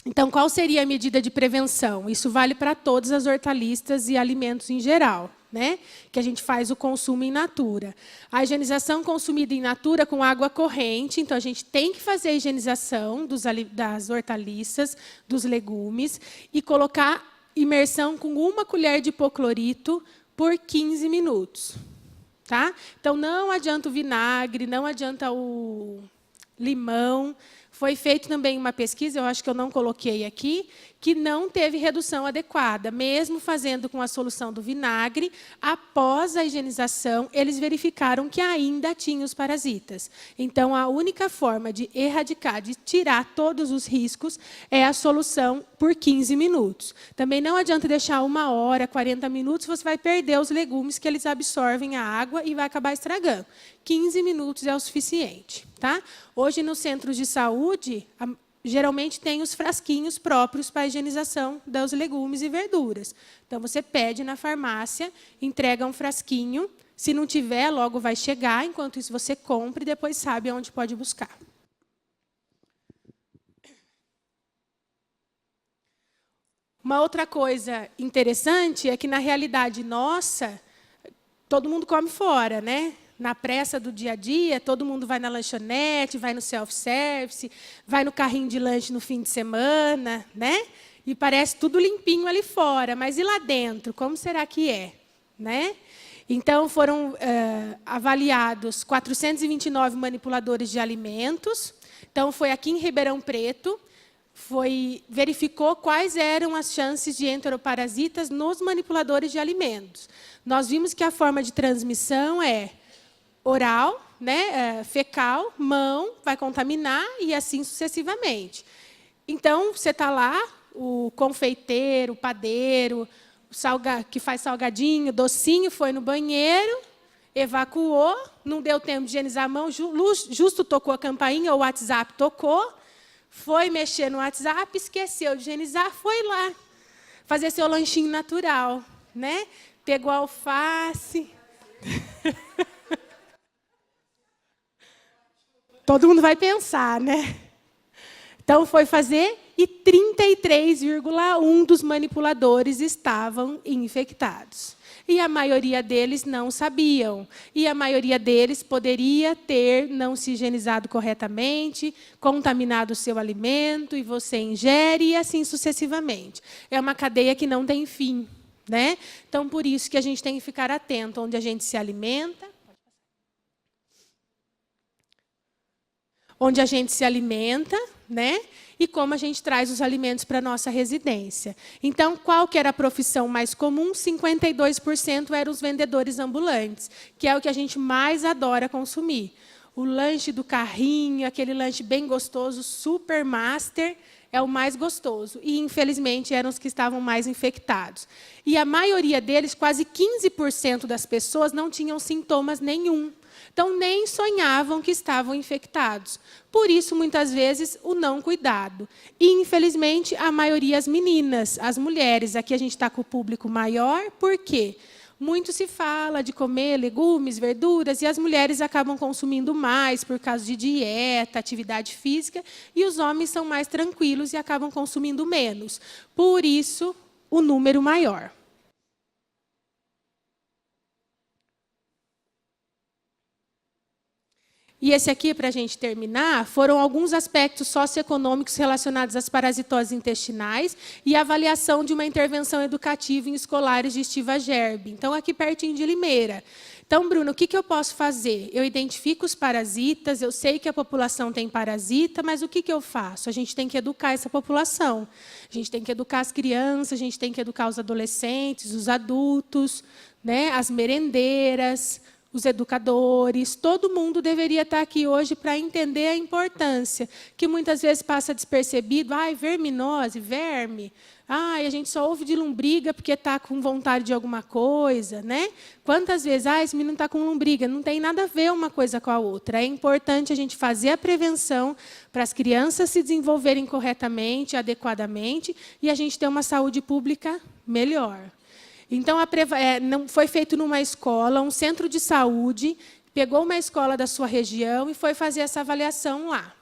Então, qual seria a medida de prevenção? Isso vale para todas as hortaliças e alimentos em geral, né? Que a gente faz o consumo in natura. A higienização consumida in natura com água corrente, então a gente tem que fazer a higienização das hortaliças, dos legumes, e colocar imersão com 1 colher de hipoclorito por 15 minutos. Tá? Então, não adianta o vinagre, não adianta o limão. Foi feita também uma pesquisa, eu acho que eu não coloquei aqui, que não teve redução adequada. Mesmo fazendo com a solução do vinagre, após a higienização, eles verificaram que ainda tinha os parasitas. Então, a única forma de erradicar, de tirar todos os riscos, é a solução por 15 minutos. Também não adianta deixar 1 hora, 40 minutos, você vai perder os legumes que eles absorvem a água e vai acabar estragando. 15 minutos é o suficiente. Tá? Hoje, nos centros de saúde, geralmente tem os frasquinhos próprios para a higienização dos legumes e verduras. Então, você pede na farmácia, entrega um frasquinho. Se não tiver, logo vai chegar. Enquanto isso, você compra e depois sabe onde pode buscar. Uma outra coisa interessante é que, na realidade nossa, todo mundo come fora, né? Na pressa do dia a dia, todo mundo vai na lanchonete, vai no self-service, vai no carrinho de lanche no fim de semana, né? E parece tudo limpinho ali fora, mas e lá dentro? Como será que é? Né? Então, foram avaliados 429 manipuladores de alimentos. Então, foi aqui em Ribeirão Preto, verificou quais eram as chances de enteroparasitas nos manipuladores de alimentos. Nós vimos que a forma de transmissão é oral, né, fecal, mão, vai contaminar e assim sucessivamente. Então, você está lá, o confeiteiro, o padeiro, que faz salgadinho, docinho, foi no banheiro, evacuou, não deu tempo de higienizar a mão, justo tocou a campainha, o WhatsApp tocou, foi mexer no WhatsApp, esqueceu de higienizar, foi lá fazer seu lanchinho natural, né? Pegou a alface. Todo mundo vai pensar, né? Então, foi fazer e 33,1% dos manipuladores estavam infectados. E a maioria deles não sabiam. E a maioria deles poderia ter não se higienizado corretamente, contaminado o seu alimento, e você ingere, e assim sucessivamente. É uma cadeia que não tem fim, né? Então, por isso que a gente tem que ficar atento onde a gente se alimenta, né? E como a gente traz os alimentos para a nossa residência. Então, qual que era a profissão mais comum? 52% eram os vendedores ambulantes, que é o que a gente mais adora consumir. O lanche do carrinho, aquele lanche bem gostoso, super master, é o mais gostoso. E, infelizmente, eram os que estavam mais infectados. E a maioria deles, quase 15% das pessoas, não tinham sintomas nenhum. Então, nem sonhavam que estavam infectados. Por isso, muitas vezes, o não cuidado. E, infelizmente, a maioria as meninas, as mulheres. Aqui a gente está com o público maior. Por quê? Muito se fala de comer legumes, verduras, e as mulheres acabam consumindo mais por causa de dieta, atividade física, e os homens são mais tranquilos e acabam consumindo menos. Por isso, o número maior. E esse aqui, para a gente terminar, foram alguns aspectos socioeconômicos relacionados às parasitoses intestinais e a avaliação de uma intervenção educativa em escolares de Estiva Gerbe. Então, aqui pertinho de Limeira. Então, Bruno, o que eu posso fazer? Eu identifico os parasitas, eu sei que a população tem parasita, mas o que eu faço? A gente tem que educar essa população. A gente tem que educar as crianças, a gente tem que educar os adolescentes, os adultos, né, as merendeiras, os educadores, todo mundo deveria estar aqui hoje para entender a importância, que muitas vezes passa despercebido. Ai, verminose, verme. Ai, a gente só ouve de lombriga porque está com vontade de alguma coisa, né? Quantas vezes, esse menino está com lombriga? Não tem nada a ver uma coisa com a outra. É importante a gente fazer a prevenção para as crianças se desenvolverem corretamente, adequadamente, e a gente ter uma saúde pública melhor. Então, foi feito numa escola, um centro de saúde, pegou uma escola da sua região e foi fazer essa avaliação lá.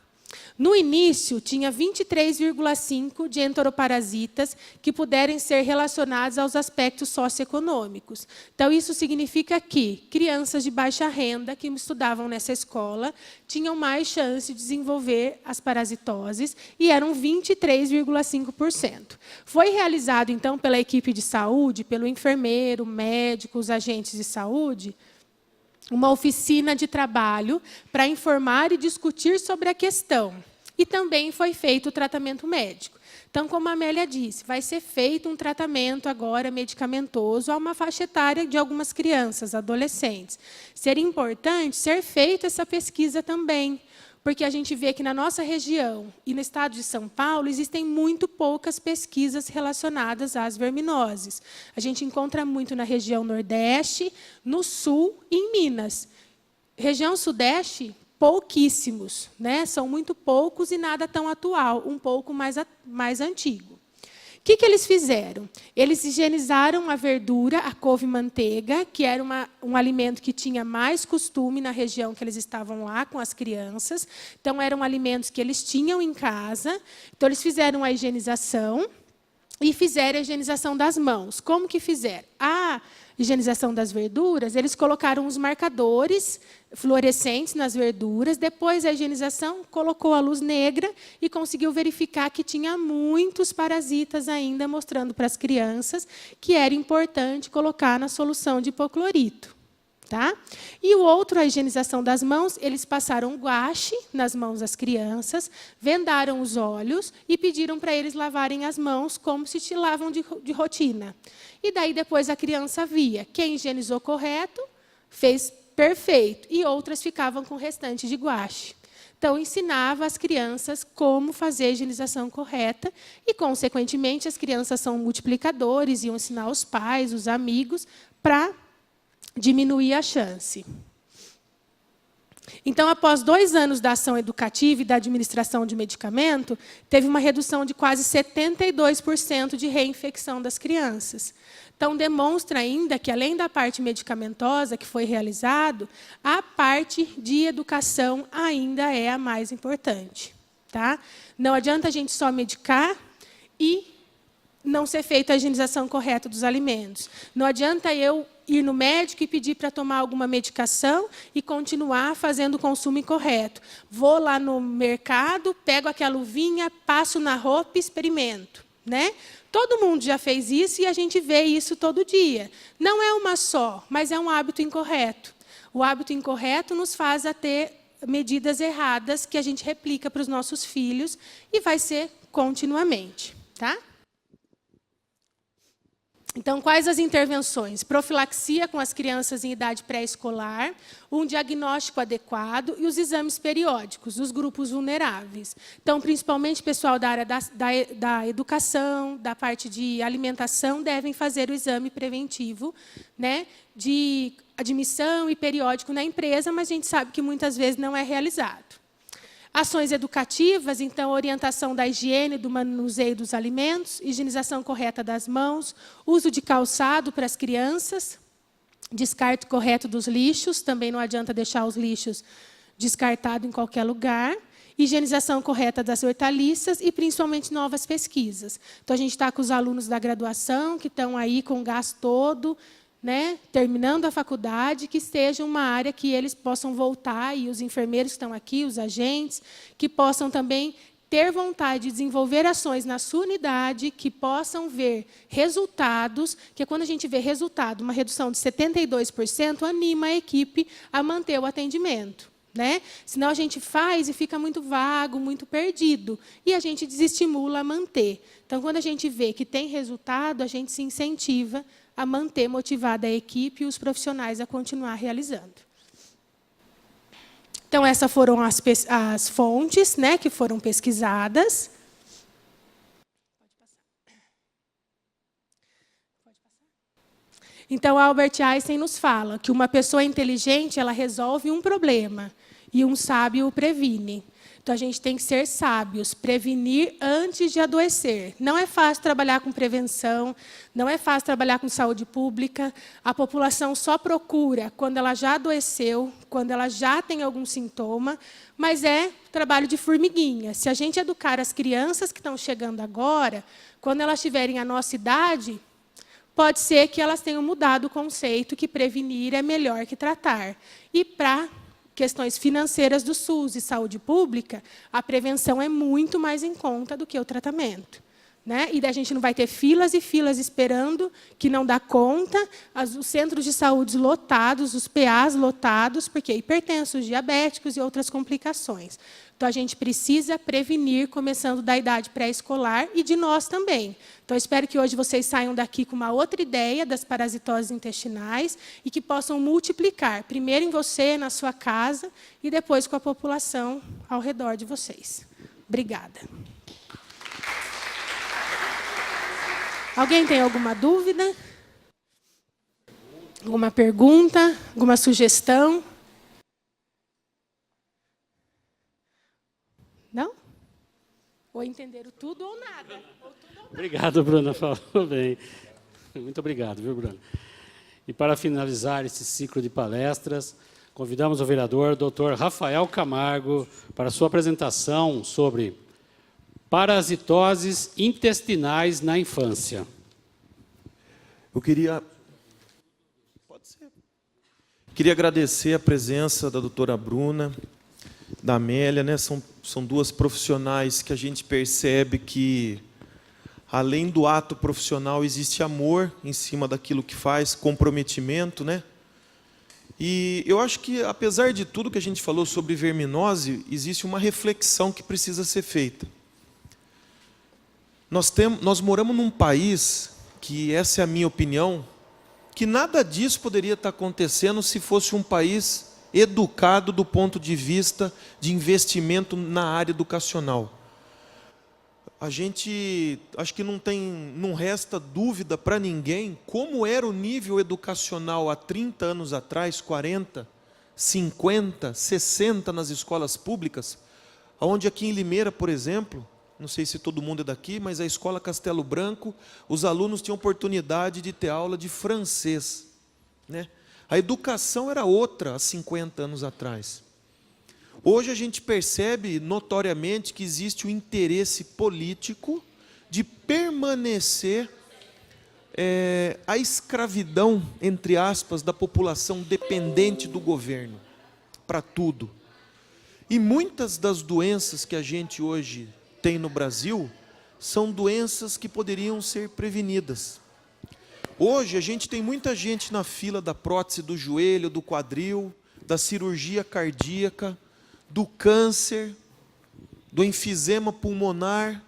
No início, tinha 23,5 de enteroparasitas que puderem ser relacionados aos aspectos socioeconômicos. Então, isso significa que crianças de baixa renda que estudavam nessa escola tinham mais chance de desenvolver as parasitoses, e eram 23,5%. Foi realizado, então, pela equipe de saúde, pelo enfermeiro, médico, os agentes de saúde, uma oficina de trabalho para informar e discutir sobre a questão. E também foi feito o tratamento médico. Então, como a Amélia disse, vai ser feito um tratamento agora medicamentoso a uma faixa etária de algumas crianças, adolescentes. Seria importante ser feita essa pesquisa também, porque a gente vê que na nossa região e no estado de São Paulo existem muito poucas pesquisas relacionadas às verminoses. A gente encontra muito na região Nordeste, no Sul e em Minas. Região Sudeste, pouquíssimos, né? São muito poucos e nada tão atual, um pouco mais antigo. O que eles fizeram? Eles higienizaram a verdura, a couve-manteiga, que era um alimento que tinha mais costume na região que eles estavam lá com as crianças. Então, eram alimentos que eles tinham em casa. Então, eles fizeram a higienização e fizeram a higienização das mãos. Como que fizeram? A higienização das verduras, eles colocaram os marcadores fluorescentes nas verduras. Depois da higienização, colocou a luz negra e conseguiu verificar que tinha muitos parasitas ainda, mostrando para as crianças que era importante colocar na solução de hipoclorito. Tá? E o outro, a higienização das mãos, eles passaram guache nas mãos das crianças, vendaram os olhos e pediram para eles lavarem as mãos como se te lavam de rotina. E daí depois a criança via. Quem higienizou correto, fez perfeito, e outras ficavam com o restante de guache. Então, ensinava as crianças como fazer a higienização correta e, consequentemente, as crianças são multiplicadores, iam ensinar os pais, os amigos, para diminuir a chance. Então, após 2 anos da ação educativa e da administração de medicamento, teve uma redução de quase 72% de reinfecção das crianças. Então, demonstra ainda que, além da parte medicamentosa que foi realizado, a parte de educação ainda é a mais importante. Tá? Não adianta a gente só medicar e não ser feita a higienização correta dos alimentos. Não adianta eu ir no médico e pedir para tomar alguma medicação e continuar fazendo o consumo incorreto. Vou lá no mercado, pego aquela luvinha, passo na roupa e experimento. Né? Todo mundo já fez isso e a gente vê isso todo dia. Não é uma só, mas é um hábito incorreto. O hábito incorreto nos faz a ter medidas erradas que a gente replica para os nossos filhos e vai ser continuamente. Tá? Então, quais as intervenções? Profilaxia com as crianças em idade pré-escolar, um diagnóstico adequado e os exames periódicos dos grupos vulneráveis. Então, principalmente o pessoal da área da educação, da parte de alimentação, devem fazer o exame preventivo, né, de admissão e periódico na empresa, mas a gente sabe que muitas vezes não é realizado. Ações educativas, então, orientação da higiene, do manuseio dos alimentos, higienização correta das mãos, uso de calçado para as crianças, descarte correto dos lixos, também não adianta deixar os lixos descartados em qualquer lugar, higienização correta das hortaliças e, principalmente, novas pesquisas. Então, a gente está com os alunos da graduação, que estão aí com o gás todo, né, terminando a faculdade, que seja uma área que eles possam voltar, e os enfermeiros que estão aqui, os agentes, que possam também ter vontade de desenvolver ações na sua unidade, que possam ver resultados, que quando a gente vê resultado, uma redução de 72%, anima a equipe a manter o atendimento. né? Senão a gente faz e fica muito vago, muito perdido, e a gente desestimula a manter. Então, quando a gente vê que tem resultado, a gente se incentiva a manter motivada a equipe e os profissionais a continuar realizando. Então, essas foram as fontes, né, que foram pesquisadas. Então, Albert Einstein nos fala que uma pessoa inteligente, ela resolve um problema, e um sábio o previne. Então, a gente tem que ser sábios, prevenir antes de adoecer. Não é fácil trabalhar com prevenção, não é fácil trabalhar com saúde pública. A população só procura quando ela já adoeceu, quando ela já tem algum sintoma, mas é trabalho de formiguinha. Se a gente educar as crianças que estão chegando agora, quando elas tiverem a nossa idade, pode ser que elas tenham mudado o conceito que prevenir é melhor que tratar. E para questões financeiras do SUS e saúde pública, a prevenção é muito mais em conta do que o tratamento, né? E daí a gente não vai ter filas e filas esperando, que não dá conta, os centros de saúde lotados, os PAs lotados, porque hipertensos, diabéticos e outras complicações. Então, a gente precisa prevenir, começando da idade pré-escolar e de nós também. Então, espero que hoje vocês saiam daqui com uma outra ideia das parasitoses intestinais e que possam multiplicar, primeiro em você, na sua casa, e depois com a população ao redor de vocês. Obrigada. Alguém tem alguma dúvida? Alguma pergunta? Alguma sugestão? Não? Ou entenderam tudo ou nada. Obrigado, Bruna. Falou bem. Muito obrigado, viu, Bruna? E para finalizar esse ciclo de palestras, convidamos o vereador Dr. Rafael Camargo para sua apresentação sobre parasitoses intestinais na infância. Eu queria agradecer a presença da doutora Bruna, da Amélia, né? São duas profissionais que a gente percebe que, além do ato profissional, existe amor em cima daquilo que faz, comprometimento, né? E eu acho que, apesar de tudo que a gente falou sobre verminose, existe uma reflexão que precisa ser feita. Nós moramos num país que, essa é a minha opinião, que nada disso poderia estar acontecendo se fosse um país educado do ponto de vista de investimento na área educacional. A gente, acho que não resta dúvida para ninguém como era o nível educacional há 30 anos atrás, 40, 50, 60 nas escolas públicas, onde aqui em Limeira, por exemplo, não sei se todo mundo é daqui, mas a Escola Castelo Branco, os alunos tinham oportunidade de ter aula de francês, né? A educação era outra há 50 anos atrás. Hoje a gente percebe notoriamente que existe o interesse político de permanecer a escravidão, entre aspas, da população dependente do governo, para tudo. E muitas das doenças que a gente hoje tem no Brasil são doenças que poderiam ser prevenidas. Hoje a gente tem muita gente na fila da prótese do joelho, do quadril, da cirurgia cardíaca, do câncer, do enfisema pulmonar,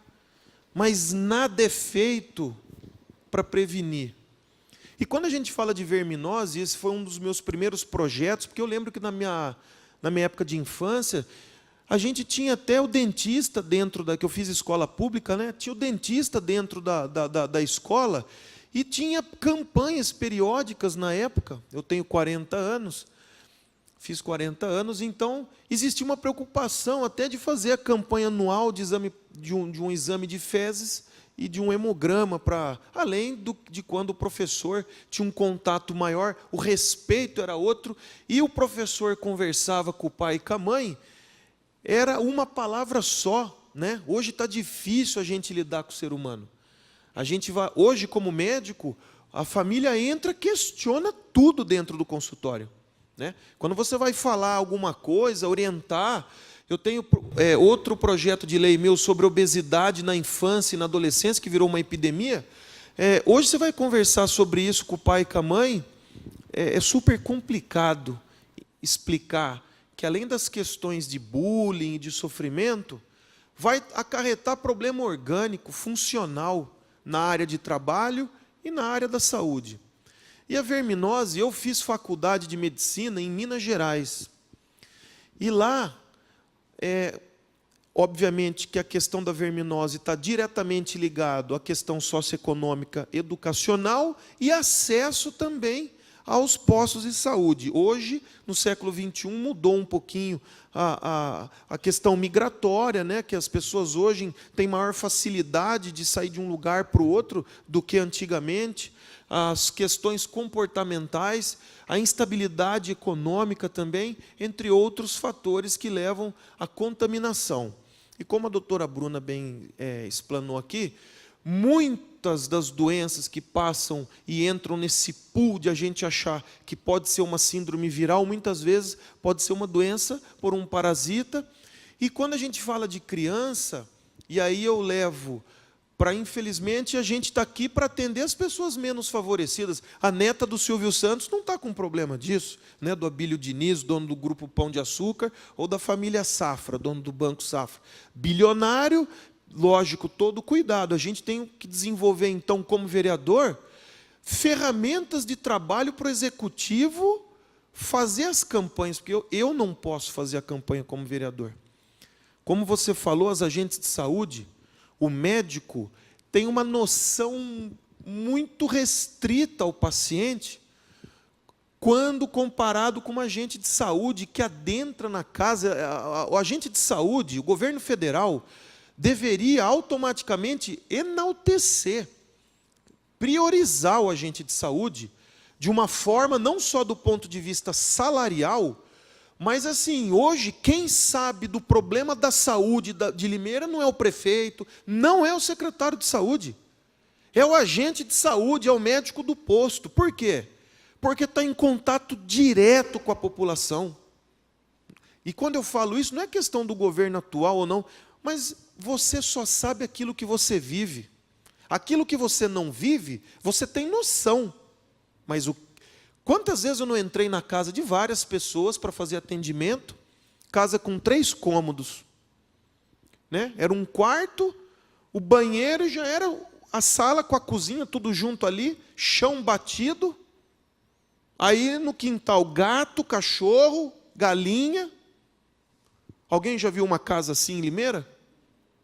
mas nada é feito para prevenir. E quando a gente fala de verminose, esse foi um dos meus primeiros projetos, porque eu lembro que na minha época de infância, a gente tinha até o dentista dentro que eu fiz escola pública, né? Tinha o dentista dentro da escola e tinha campanhas periódicas na época. Eu tenho 40 anos, fiz 40 anos, então existia uma preocupação até de fazer a campanha anual de um exame de fezes e de um hemograma, além de quando o professor tinha um contato maior, o respeito era outro, e o professor conversava com o pai e com a mãe, era uma palavra só, né? Hoje está difícil a gente lidar com o ser humano. Hoje, como médico, a família entra, questiona tudo dentro do consultório, né? Quando você vai falar alguma coisa, orientar, eu tenho outro projeto de lei meu sobre obesidade na infância e na adolescência, que virou uma epidemia. Hoje você vai conversar sobre isso com o pai e com a mãe, é super complicado explicar que além das questões de bullying e de sofrimento, vai acarretar problema orgânico, funcional, na área de trabalho e na área da saúde. E a verminose, eu fiz faculdade de medicina em Minas Gerais. E lá, obviamente que a questão da verminose está diretamente ligado à questão socioeconômica, educacional e acesso também aos postos de saúde. Hoje, no século XXI, mudou um pouquinho a questão migratória, né? Que as pessoas hoje têm maior facilidade de sair de um lugar para o outro do que antigamente. As questões comportamentais, a instabilidade econômica também, entre outros fatores que levam à contaminação. E como a doutora Bruna bem explanou aqui, muitas das doenças que passam e entram nesse pool de a gente achar que pode ser uma síndrome viral, muitas vezes pode ser uma doença por um parasita. E quando a gente fala de criança, e aí eu levo para, infelizmente, a gente está aqui para atender as pessoas menos favorecidas. A neta do Silvio Santos não está com problema disso, né? Do Abílio Diniz, dono do Grupo Pão de Açúcar, ou da família Safra, dono do Banco Safra. Bilionário, lógico, todo cuidado. A gente tem que desenvolver, então, como vereador, ferramentas de trabalho para o executivo fazer as campanhas, porque eu não posso fazer a campanha como vereador. Como você falou, as agentes de saúde, o médico tem uma noção muito restrita ao paciente quando comparado com um agente de saúde que adentra na casa. O agente de saúde, o governo federal, deveria automaticamente enaltecer, priorizar o agente de saúde de uma forma não só do ponto de vista salarial, mas assim, hoje, quem sabe do problema da saúde de Limeira não é o prefeito, não é o secretário de saúde, é o agente de saúde, é o médico do posto. Por quê? Porque está em contato direto com a população. E quando eu falo isso, não é questão do governo atual ou não, mas você só sabe aquilo que você vive. Aquilo que você não vive, você tem noção. Mas quantas vezes eu não entrei na casa de várias pessoas para fazer atendimento, casa com 3 cômodos, né? Era um quarto, o banheiro já era a sala com a cozinha, tudo junto ali, chão batido. Aí no quintal, gato, cachorro, galinha. Alguém já viu uma casa assim em Limeira?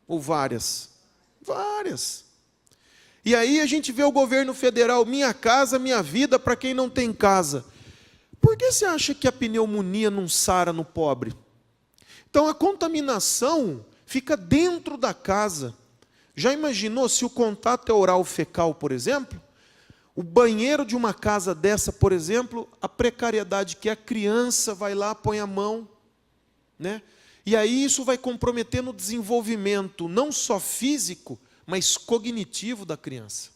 Ou várias? Várias. E aí a gente vê o governo federal, Minha Casa, Minha Vida, para quem não tem casa. Por que você acha que a pneumonia não sara no pobre? Então a contaminação fica dentro da casa. Já imaginou se o contato é oral fecal, por exemplo? O banheiro de uma casa dessa, por exemplo, a precariedade que a criança vai lá, põe a mão, né? E aí isso vai comprometer no desenvolvimento, não só físico, mas cognitivo da criança.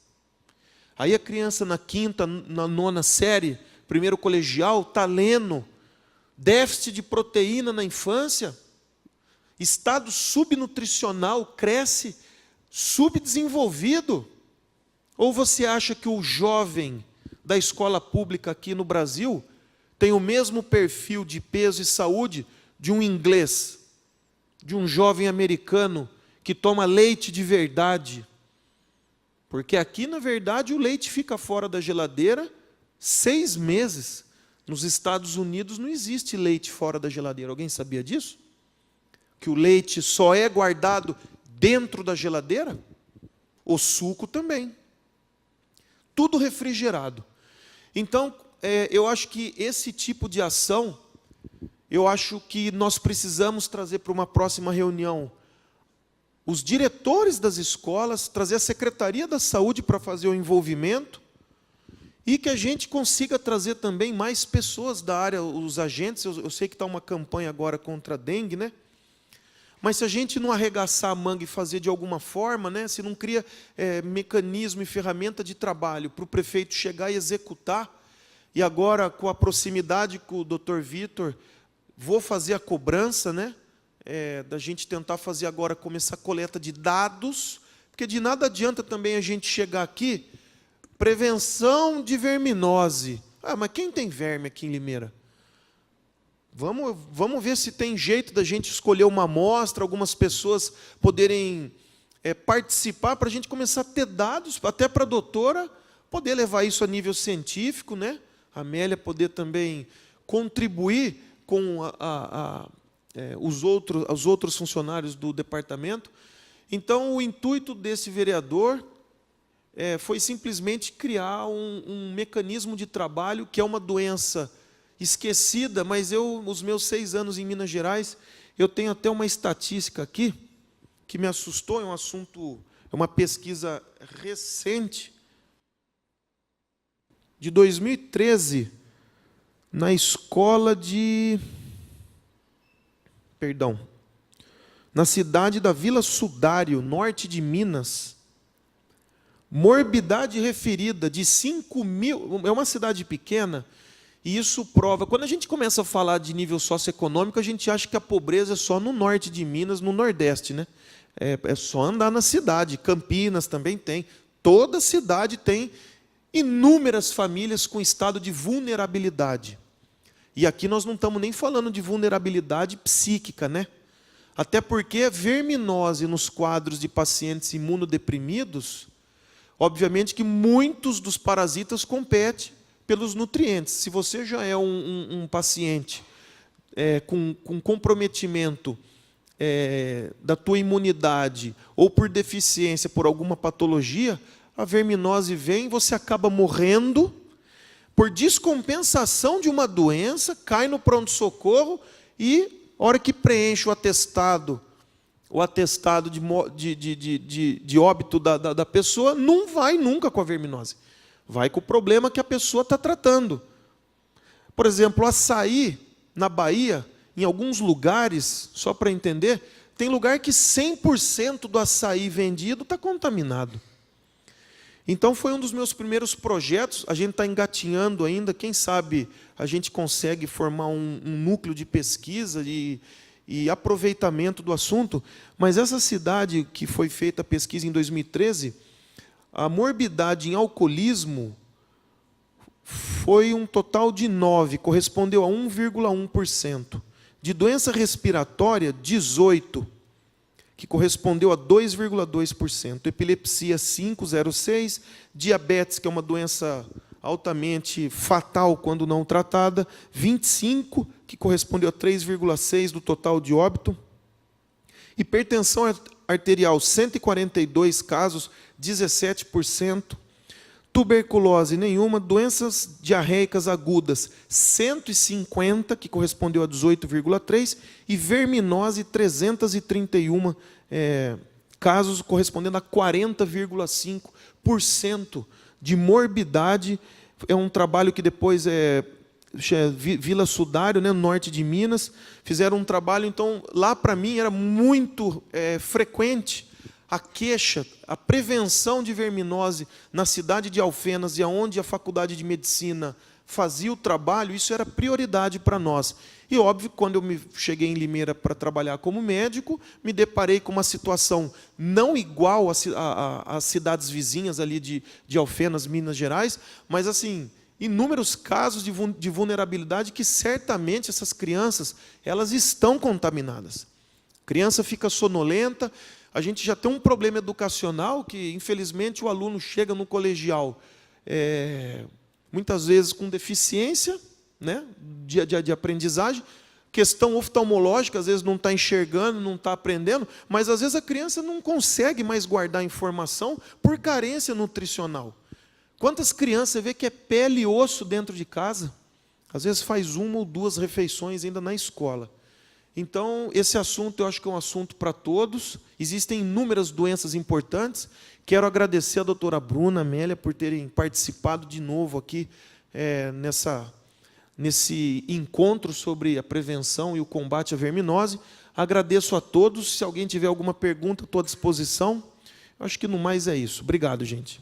Aí a criança na 5ª, na 9ª série, primeiro colegial, está lendo déficit de proteína na infância, estado subnutricional, cresce subdesenvolvido. Ou você acha que o jovem da escola pública aqui no Brasil tem o mesmo perfil de peso e saúde de um inglês, de um jovem americano que toma leite de verdade? Porque aqui, na verdade, o leite fica fora da geladeira 6 meses. Nos Estados Unidos não existe leite fora da geladeira. Alguém sabia disso? Que o leite só é guardado dentro da geladeira? O suco também. Tudo refrigerado. Então, eu acho que esse tipo de ação, eu acho que nós precisamos trazer para uma próxima reunião os diretores das escolas, trazer a Secretaria da Saúde para fazer o envolvimento e que a gente consiga trazer também mais pessoas da área, os agentes. Eu sei que está uma campanha agora contra a dengue, né? Mas se a gente não arregaçar a manga e fazer de alguma forma, né, se não cria mecanismo e ferramenta de trabalho para o prefeito chegar e executar, e agora com a proximidade com o Dr. Vitor, vou fazer a cobrança, né, da gente tentar fazer agora, começar a coleta de dados, porque de nada adianta também a gente chegar aqui, prevenção de verminose. Ah, mas quem tem verme aqui em Limeira? Vamos ver se tem jeito da gente escolher uma amostra, algumas pessoas poderem participar, para a gente começar a ter dados, até para a doutora poder levar isso a nível científico, né? A Amélia poder também contribuir com os outros funcionários do departamento. Então, o intuito desse vereador foi simplesmente criar um mecanismo de trabalho, que é uma doença esquecida, mas os meus 6 anos em Minas Gerais, eu tenho até uma estatística aqui, que me assustou, é uma pesquisa recente, de 2013, na escola na cidade da Vila Sudário, norte de Minas, morbidade referida de 5.000, é uma cidade pequena, e isso prova, quando a gente começa a falar de nível socioeconômico, a gente acha que a pobreza é só no norte de Minas, no Nordeste, né? É só andar na cidade, Campinas também tem, toda cidade tem inúmeras famílias com estado de vulnerabilidade. E aqui nós não estamos nem falando de vulnerabilidade psíquica, né? Até porque a verminose nos quadros de pacientes imunodeprimidos, obviamente que muitos dos parasitas competem pelos nutrientes. Se você já é um paciente com comprometimento da tua imunidade, ou por deficiência, por alguma patologia, a verminose vem, você acaba morrendo, por descompensação de uma doença, cai no pronto-socorro e, a hora que preenche o atestado de óbito da pessoa, não vai nunca com a verminose. Vai com o problema que a pessoa está tratando. Por exemplo, açaí, na Bahia, em alguns lugares, só para entender, tem lugar que 100% do açaí vendido está contaminado. Então, foi um dos meus primeiros projetos, a gente está engatinhando ainda, quem sabe a gente consegue formar um núcleo de pesquisa e aproveitamento do assunto, mas essa cidade que foi feita a pesquisa em 2013, a morbidade em alcoolismo foi um total de 9, correspondeu a 1,1%. De doença respiratória, 18%. Que correspondeu a 2,2%. Epilepsia, 5,06%. Diabetes, que é uma doença altamente fatal quando não tratada, 25%, que correspondeu a 3,6% do total de óbito. Hipertensão arterial, 142 casos, 17%. Tuberculose, nenhuma. Doenças diarreicas agudas, 150, que correspondeu a 18,3%, e verminose, 331 casos, correspondendo a 40,5% de morbidade. É um trabalho que depois Vila Sudário, né, no norte de Minas, fizeram um trabalho, então, lá para mim era muito frequente a queixa, a prevenção de verminose na cidade de Alfenas, e aonde a Faculdade de Medicina fazia o trabalho, isso era prioridade para nós. E, óbvio, quando eu cheguei em Limeira para trabalhar como médico, me deparei com uma situação não igual às cidades vizinhas ali de Alfenas, Minas Gerais, mas, assim, inúmeros casos de vulnerabilidade que, certamente, essas crianças elas estão contaminadas. A criança fica sonolenta. A gente já tem um problema educacional que, infelizmente, o aluno chega no colegial, muitas vezes com deficiência, né, de aprendizagem, questão oftalmológica, às vezes não está enxergando, não está aprendendo, mas às vezes a criança não consegue mais guardar informação por carência nutricional. Quantas crianças você vê que é pele e osso dentro de casa? Às vezes faz 1 ou 2 refeições ainda na escola. Então, esse assunto eu acho que é um assunto para todos. Existem inúmeras doenças importantes. Quero agradecer a doutora Bruna, a Amélia, por terem participado de novo aqui nesse encontro sobre a prevenção e o combate à verminose. Agradeço a todos. Se alguém tiver alguma pergunta, estou à disposição. Eu acho que no mais é isso. Obrigado, gente.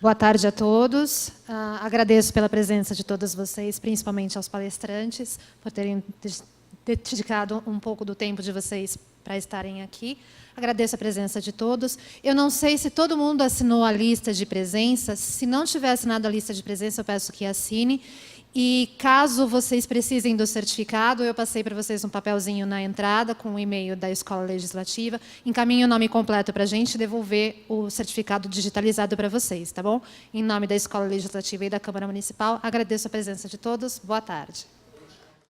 Boa tarde a todos. Agradeço pela presença de todas vocês, principalmente aos palestrantes, por terem dedicado um pouco do tempo de vocês para estarem aqui. Agradeço a presença de todos. Eu não sei se todo mundo assinou a lista de presença. Se não tiver assinado a lista de presença, eu peço que assine. E caso vocês precisem do certificado, eu passei para vocês um papelzinho na entrada com o e-mail da Escola Legislativa. Encaminhe o nome completo para a gente devolver o certificado digitalizado para vocês, tá bom? Em nome da Escola Legislativa e da Câmara Municipal, agradeço a presença de todos. Boa tarde.